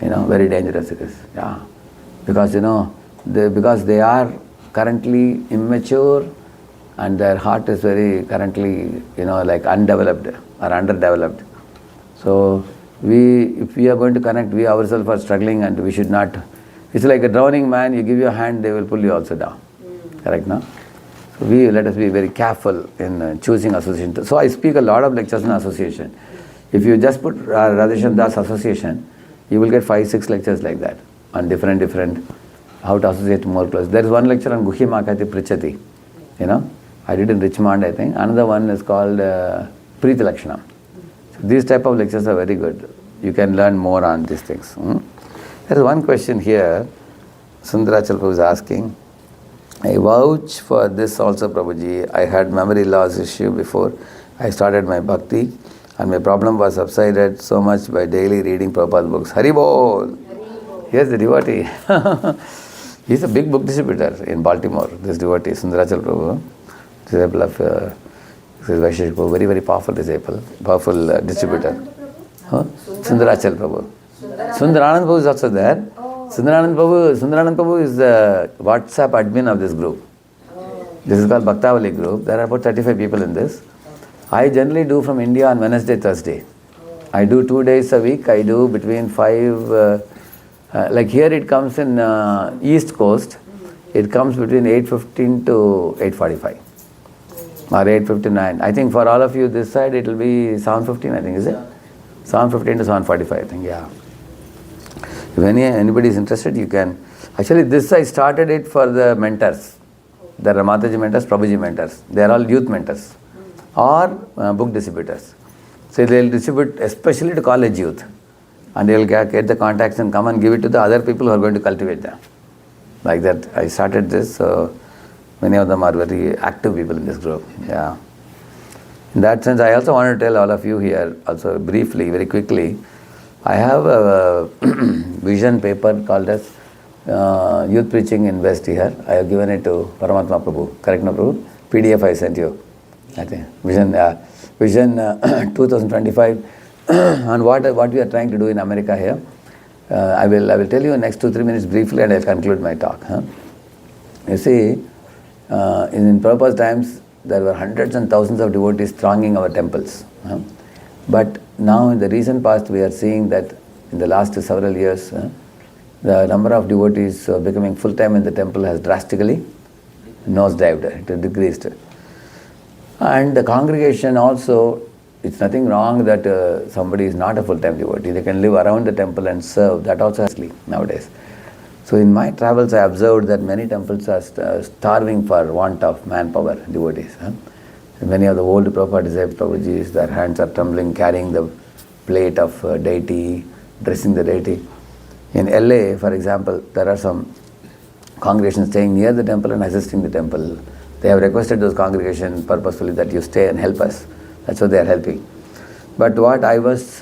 Very dangerous it is. Yeah. Because, because they are currently immature and their heart is very currently, like undeveloped or underdeveloped. So, if we are going to connect, we ourselves are struggling and we should not. It's like a drowning man, you give your hand, they will pull you also down. Correct, no? So let us be very careful in choosing association. So I speak a lot of lectures on association. If you just put Radheshyamdas association, you will get 5-6 lectures like that on different, how to associate more close. There is one lecture on Guhi Makati Prichati. I did in Richmond, I think. Another one is called Preeti Lakshana. So these type of lectures are very good. You can learn more on these things. There is one question here. Sundarachal Prabhu is asking. I vouch for this also, Prabhuji. I had memory loss issue before I started my bhakti, and my problem was subsided so much by daily reading Prabhupada books. Haribol! Here's the devotee. He's a big book distributor in Baltimore, this devotee, Sundarachal Prabhu, disciple of Vaishnavas Prabhu, very, very powerful disciple, powerful distributor. Sundarachal Prabhu. Sundaranand Prabhu is also there. Sundaranand Prabhu is the WhatsApp admin of this group. This is called Bhaktavali group. There are about 35 people in this. I generally do from India on Wednesday, Thursday. I do 2 days a week. I do between 5, like here it comes in East Coast. It comes between 8:15 to 8:45 or 8:59. I think for all of you this side it will be 7:15, I think, is it? 7:15 to 7:45, I think, yeah. If anybody is interested, you can. Actually, this I started it for the mentors. There are Mataji mentors, Prabhuji mentors. They are all youth mentors or book distributors. So they will distribute especially to college youth. And they will get the contacts and come and give it to the other people who are going to cultivate them. Like that, I started this. So many of them are very active people in this group. Yeah. In that sense, I also want to tell all of you here, also briefly, very quickly, I have a vision paper called as Youth Preaching in West here. I have given it to Paramatma Prabhu. Correct, no Prabhu? PDF I sent you. I think. Vision 2025. And what we are trying to do in America here. I will tell you in next 2-3 minutes briefly and I will conclude my talk. You see, in Prabhupada's times, there were hundreds and thousands of devotees thronging our temples. But now in the recent past, we are seeing that in the last several years, the number of devotees becoming full-time in the temple has drastically nosedived, it has decreased. And the congregation also, it's nothing wrong that somebody is not a full-time devotee. They can live around the temple and serve. That also has nowadays. So in my travels, I observed that many temples are starving for want of manpower, devotees. Many of the old Prabhupada disciples, Prabhujis, their hands are trembling, carrying the plate of deity, dressing the deity. In LA, for example, there are some congregations staying near the temple and assisting the temple. They have requested those congregations purposefully that you stay and help us. That's what they are helping. But what I was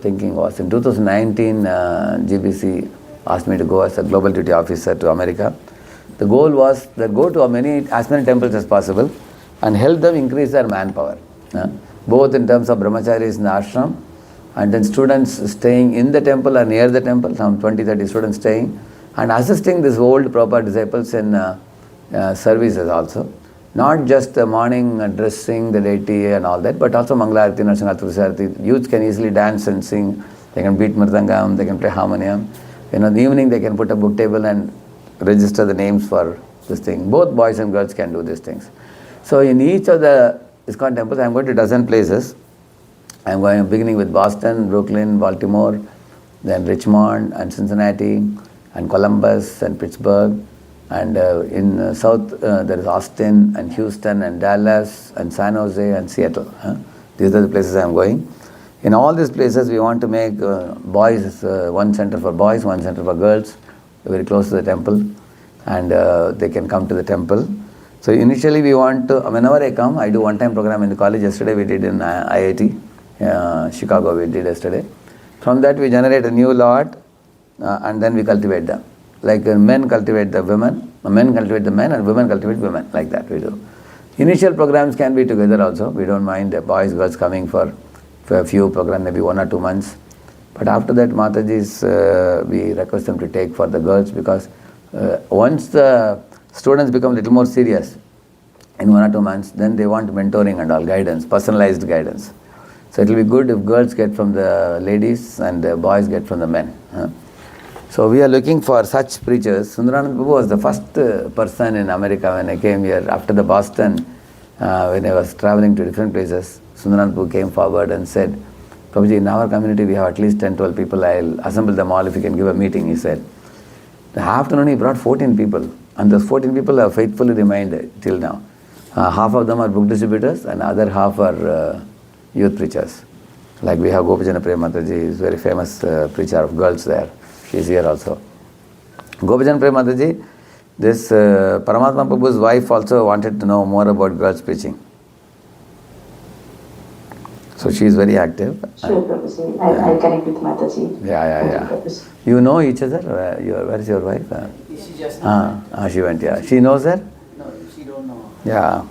thinking was, in 2019, GBC asked me to go as a global duty officer to America. The goal was that go to as many temples as possible and help them increase their manpower, both in terms of brahmacharis in the ashram and then students staying in the temple or near the temple, some 20-30 students staying, and assisting these old proper disciples in services also. Not just the morning dressing the deity and all that, but also Mangalarati, Narsingarati. Youth can easily dance and sing. They can beat mridangam, they can play harmonium. In the evening they can put a book table and register the names for this thing. Both boys and girls can do these things. So in each of the ISKCON temples, I am going to dozen places. I am going beginning with Boston, Brooklyn, Baltimore, then Richmond and Cincinnati and Columbus and Pittsburgh. And in South, there is Austin and Houston and Dallas and San Jose and Seattle. These are the places I am going. In all these places, we want to make boys, one center for boys, one center for girls, very close to the temple. And they can come to the temple. So initially we want to, whenever I come, I do one-time program in the college. Yesterday we did in IIT, Chicago we did yesterday. From that we generate a new lot and then we cultivate them. Like men cultivate the women, men cultivate the men and women cultivate women, like that we do. Initial programs can be together also. We don't mind boys, girls coming for a few programs, maybe 1 or 2 months. But after that, Mataji's, we request them to take for the girls because once the students become a little more serious in 1 or 2 months, then they want mentoring and all, guidance, personalized guidance. So it will be good if girls get from the ladies and the boys get from the men. So we are looking for such preachers. Sundaranand Prabhu was the first person in America when I came here. After the Boston, when I was traveling to different places, Sundaranand Prabhu came forward and said, Prabhuji, in our community we have at least 10-12 people. I'll assemble them all if you can give a meeting, he said. The afternoon he brought 14 people. And those 14 people have faithfully remained till now. Half of them are book distributors and other half are youth preachers. Like we have Gopajana Priya Mataji, is very famous preacher of girls there. She is here also. Gopajana Priya Mataji, this Paramatma Prabhu's wife also wanted to know more about girls preaching. So she is very active. Sure, Prabhuji. I'll connect with Mataji. Yeah. You know each other? Where is your wife? She just She went, yeah. She knows her? No, she don't know. Yeah.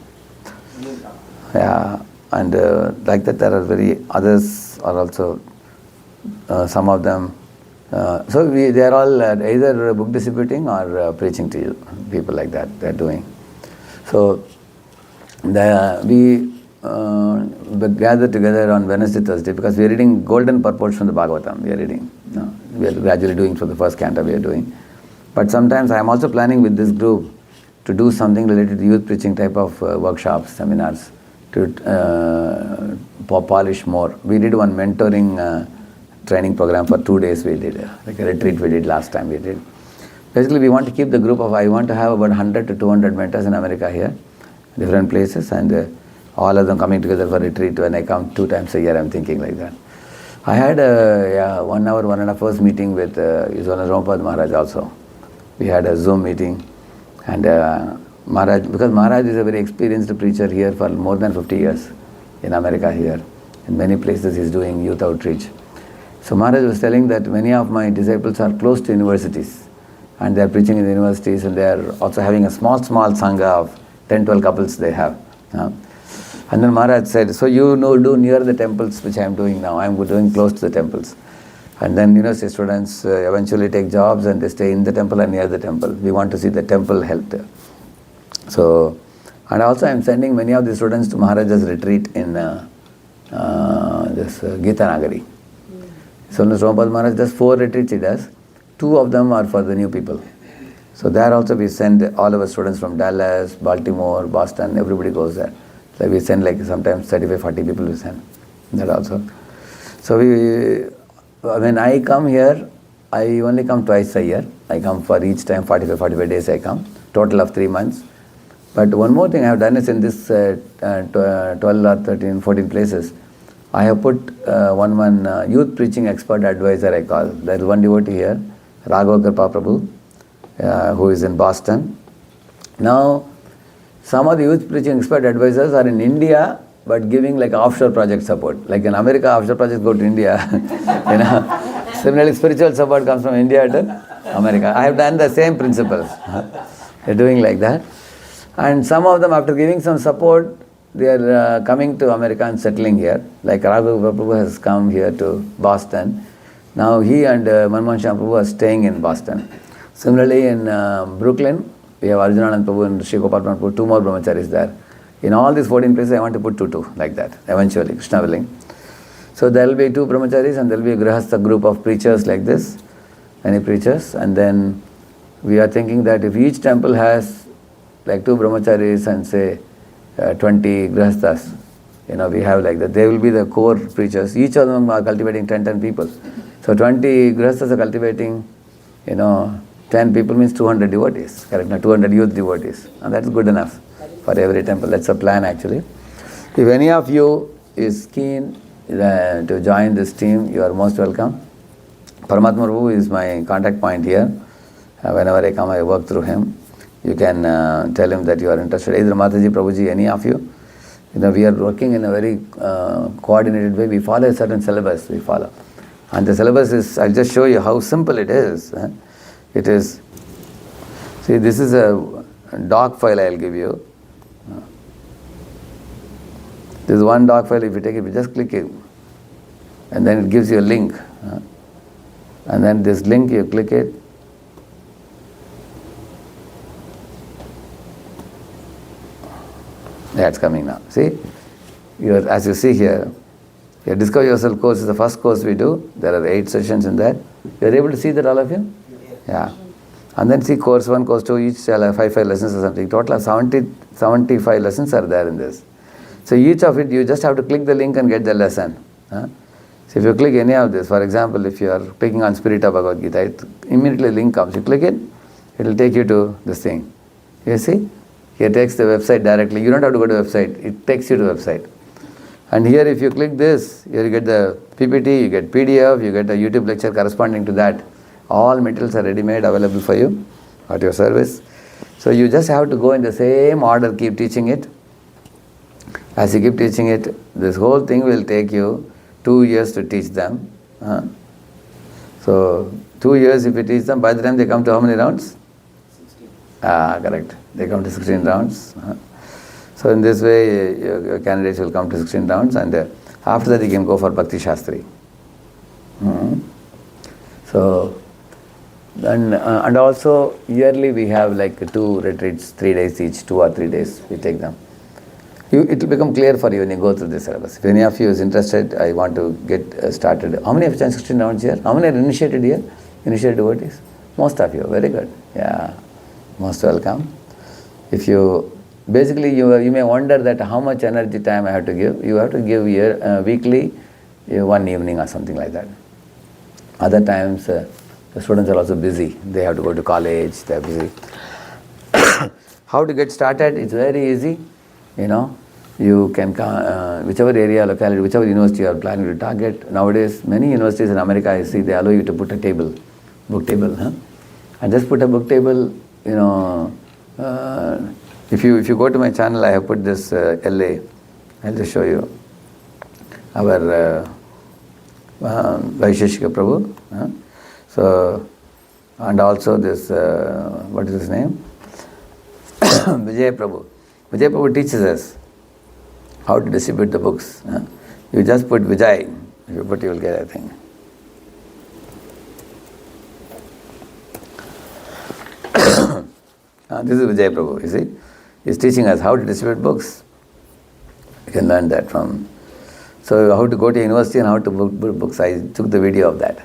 And like that there are others are also, some of them They are all either book distributing or preaching to you, people like that, they are doing. So we gather together on Wednesday, Thursday, because we are reading golden purports from the Bhagavatam. We are reading. We are gradually doing for the first canto we are doing. But sometimes I am also planning with this group to do something related to youth preaching type of workshops, seminars, to polish more. We did one mentoring training program for 2 days we did, like a retreat we did last time we did. Basically we want to keep the group of, I want to have about 100 to 200 mentors in America here, different places, and all of them coming together for retreat. When I come 2 times a year, I'm thinking like that. I had a 1 hour, 1.5 hours meeting with His Holiness Prabhupada Maharaj also. We had a Zoom meeting, and Maharaj, because Maharaj is a very experienced preacher here for more than 50 years in America here. In many places he's doing youth outreach. So Maharaj was telling that many of my disciples are close to universities, and they are preaching in the universities, and they are also having a small sangha of 10-12 couples they have. And then Maharaj said, so you do near the temples which I am doing now. I am doing close to the temples. And then university students eventually take jobs and they stay in the temple and near the temple. We want to see the temple helped. So, and also I am sending many of the students to Maharaj's retreat in this Gita Nagari. So Prabhupada Maharaj does 4 retreats he does. 2 of them are for the new people. So there also we send all our students from Dallas, Baltimore, Boston, everybody goes there. So we send like sometimes 35, 40 people we send. That also. So when I come here, I only come twice a year. I come for each time 45 days I come. Total of 3 months. But one more thing I have done is in this 12 or 13, 14 places, I have put one youth preaching expert advisor I call. There is one devotee here, Raghava Kripa Prabhu, who is in Boston. Now, some of the youth preaching expert advisors are in India, but giving like offshore project support. Like in America, offshore projects go to India. Similarly, spiritual support comes from India to America. I have done the same principles. They're doing like that. And some of them, after giving some support, they are coming to America and settling here. Like Raghava Prabhu has come here to Boston. Now he and Manmohan Shyam Prabhu are staying in Boston. Similarly, in Brooklyn, we have Arjunanand Prabhu and Sri Gopal Prabhu, 2 more brahmacharis there. In all these 14 places, I want to put 2 like that, eventually, Krishna willing. So there will be 2 brahmacharis and there will be a grihastha group of preachers like this, many preachers. And then we are thinking that if each temple has like 2 brahmacharis and say 20 grihasthas, we have like that. They will be the core preachers. Each of them are cultivating 10 people. So 20 grihasthas are cultivating, 10 people means 200 devotees, correct? Now 200 youth devotees. And that's good enough for every temple. That's a plan actually. If any of you is keen to join this team, you are most welcome. Paramatma Prabhu is my contact point here. Whenever I come, I work through him. You can tell him that you are interested. Either Mataji, Prabhuji, any of you. We are working in a very coordinated way. We follow a certain syllabus. We follow. And the syllabus is, I'll just show you how simple it is. It is, see, this is a doc file I'll give you. This is one doc file. If you take it, you just click it. And then it gives you a link. And then this link, you click it. Yeah, it's coming now. See? As you see here, your Discover Yourself course is the first course we do. There are 8 sessions in that. You are able to see that, all of you? Yeah. And then see course 1, course 2, each 5 lessons or something. Total of 75 lessons are there in this. So each of it, you just have to click the link and get the lesson. So if you click any of this, for example, if you are clicking on Spirit of Bhagavad Gita, it immediately link comes. You click it, it will take you to this thing. You see? Here takes the website directly. You don't have to go to website. It takes you to website. And here if you click this, here you get the PPT, you get PDF, you get a YouTube lecture corresponding to that. All materials are ready-made, available for you at your service. So you just have to go in the same order, keep teaching it. As you keep teaching it, this whole thing will take you 2 years to teach them. So 2 years if you teach them, by the time they come to how many rounds? 16. Correct. They come to 16 rounds. So in this way, your candidates will come to 16 rounds, and after that you can go for Bhakti Shastri. So So, and also yearly we have like 2 retreats, 3 days each, 2 or 3 days we take them. It will become clear for you when you go through this syllabus. If any of you is interested, I want to get started. How many have chanted 16 rounds here? How many are initiated here? Initiated devotees? Most of you. Very good. Yeah. Most welcome. If you, basically you may wonder that how much energy time I have to give. You have to give here weekly, 1 evening or something like that. Other times the students are also busy. They have to go to college. They are busy. How to get started? It's very easy. You can, whichever area, locality, whichever university you are planning to target. Nowadays, many universities in America, I see, they allow you to put a table, book table. And just put a book table, if you go to my channel, I have put this LA. I'll just show you. Our Vaishnava Prabhu. So, and also this, what is his name? Vijay Prabhu. Vijay Prabhu teaches us how to distribute the books. You just put Vijay. If you put, you will get, I think. This is Vijay Prabhu, you see. He's teaching us how to distribute books. You can learn that from. So how to go to university and how to book books. I took the video of that.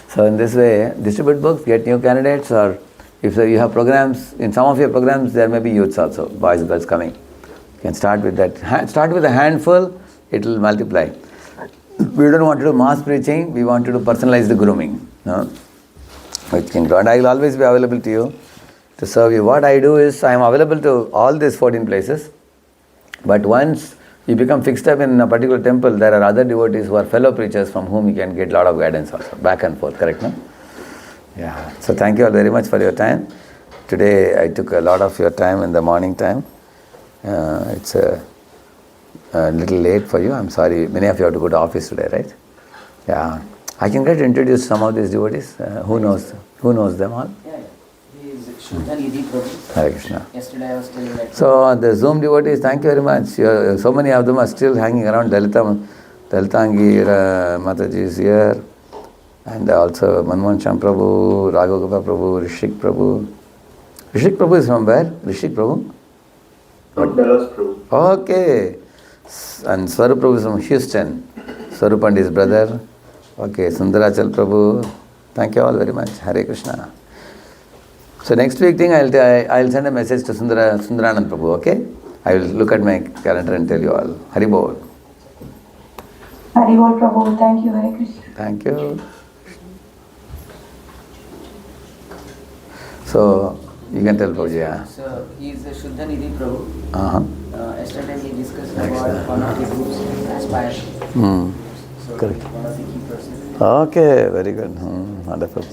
So in this way, distribute books, get new candidates, or if you have programs, in some of your programs there may be youths also, boys, girls coming. You can start with that. Start with a handful, it will multiply. We don't want to do mass preaching, we want to do personalized grooming. Which can grow. And I will always be available to you to serve you. What I do is, I am available to all these 14 places. But once you become fixed up in a particular temple, there are other devotees who are fellow preachers from whom you can get a lot of guidance also, back and forth, correct, no? Yeah. So thank you all very much for your time. Today I took a lot of your time in the morning time. It's a little late for you. I'm sorry. Many of you have to go to office today, right? Yeah. I can get to introduce some of these devotees. Who knows them all? Yeah. He is Shuddhanidhi Prabhu. Hare Krishna. Yesterday I was telling that. So the Zoom devotees, thank you very much. So many of them are still hanging around. Dalitangi Mataji is here. And also Manmohan Prabhu, Raghogopal Prabhu, Rishik Prabhu. Rishik Prabhu is from where? Rishik Prabhu? From Dallas Prabhu. Okay. And Swarup Prabhu is from Houston. Swarup and his brother. Okay, Sundarachal Prabhu. Thank you all very much. Hare Krishna. So next week thing, I'll send a message to Sundaranand Prabhu, okay? I will look at my calendar and tell you all. Haribol. Haribol Prabhu, thank you, Hare Krishna. Thank you. So, you can tell Prabhuji, yeah. So he is the Shuddhanidhi Prabhu. Yesterday he discussed Next about one of the groups, Aspire. So Correct. one of the key persons. Okay, very good. Wonderful.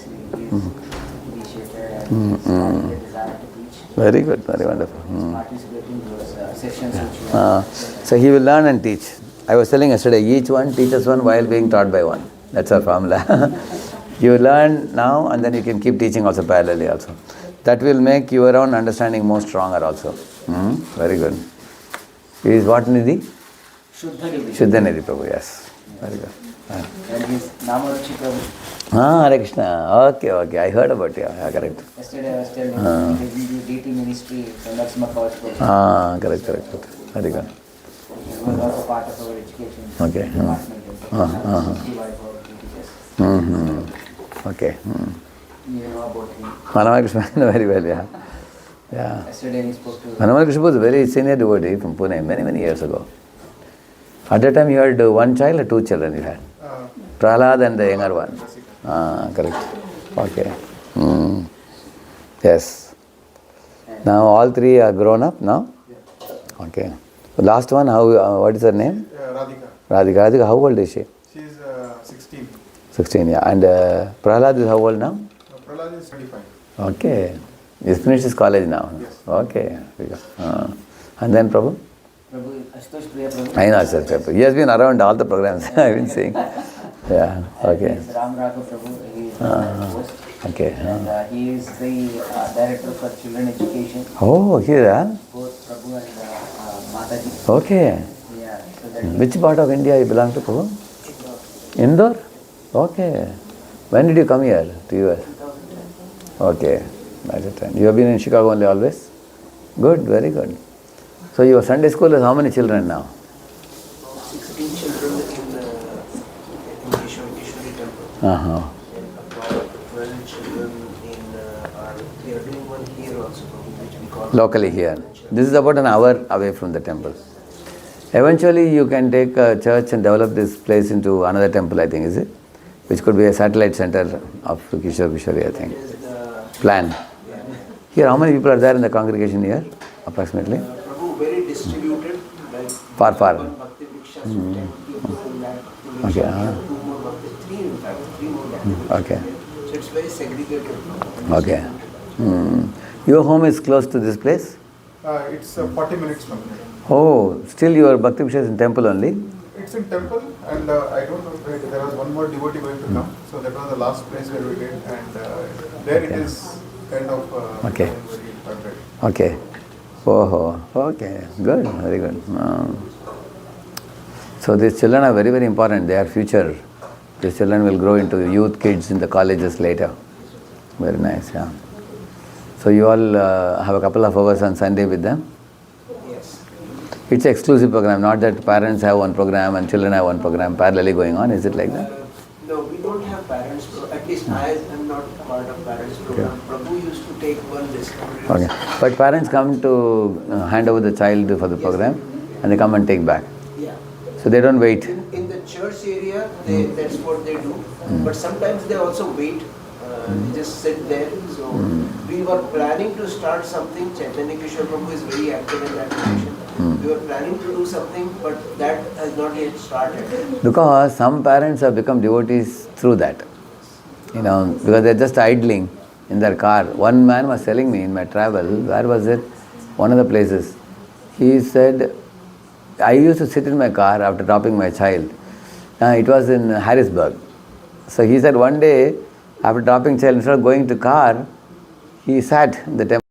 Initiated and started the desire to teach. Very good, very wonderful. Participating in those sessions which So he will learn and teach. I was telling yesterday, each one teaches one while being taught by one. That's our formula. You learn now and then you can keep teaching also parallelly also. That will make your own understanding more stronger also. Very good. He is what Nidhi? Shuddhanidhi. Shuddhanidhi Prabhu, yes. Very good. And he is Namaruchi Prabhu. Hare Krishna. Okay. I heard about you. Yeah, correct. Yesterday I was telling him he is in the DT ministry from Lakshma Kawach Prabhu. Correct. Very good. He was also part of our education Okay. department. Okay. You know about him. Manamaya Krishna, very well, yeah. Yesterday we spoke to Manamaya Krishna was a very senior devotee from Pune many years ago. At that time you had one child or 2 children you had? Prahlad and the younger one. Correct. Okay. Yes. Now all 3 are grown up now? Okay. The last one, what is her name? Radhika. How old is she? She is 16. 16, yeah. And Prahlad is how old now? Prahlad is 25. Okay. He's finished his college now? Yes. Okay. And then Prabhu? Prabhu Ashutosh Priya Prabhu. I know, sir. He has been around all the programs I've been seeing. Yeah, okay. He is Ram Raghav Prabhu. He is the host. Okay. And he is the director for children education. Oh, here, Both Prabhu and Mataji. Okay. Yeah. So that Which part of India you belong to, Prabhu? Indore? Okay. When did you come here to US? 2010. Okay, that's it. You have been in Chicago only always? Good, very good. So your Sunday school has how many children now? 16 children in Ishwari temple. Uh-huh. And about 12 children we are doing one here also, which we call Locally here. This is about an hour away from the temple. Eventually you can take a church and develop this place into another temple, I think, is it? Which could be a satellite center of Kishore, I think. is the Plan. Here, how many people are there in the congregation here, approximately? Prabhu very distributed, like Far. one Bhakti Diksha, so 10 people in that Diksha, Okay, we have 2 more Bhakti, 3 in fact, 3 more Bhakti Diksha. Okay. So it's very segregated. Okay. Your home is close to this place? It's 40 minutes from here. Oh, still your Bhakti Visha is in temple only? It's in temple, and I don't know, there was one more devotee going to come, so that was the last place where we did, and there it is kind of Okay. very perfect. Okay. Oh, okay. Good, very good. So these children are very, very important. They are future. These children will grow into youth kids in the colleges later. Very nice, yeah. So you all have a couple of hours on Sunday with them? Yes. It's an exclusive program, not that parents have one program and children have one program parallelly going on. Is it like that? No, we don't have parents, at least I am not part of parents program. Prabhu used to take one discovery. Okay. But parents come to hand over the child for the program and they come and take back. Yeah. So they don't wait. In the church area, that's what they do. But sometimes they also wait. They just sit there. So we were planning to start something. Chaitanya Kishore Prabhu is very active in that direction. We were planning to do something, but that has not yet started. Because some parents have become devotees through that. Because they're just idling in their car. One man was telling me in my travel, where was it? One of the places. He said, I used to sit in my car after dropping my child. It was in Harrisburg. So he said one day, after dropping child, instead of going to car, he sat in the temple.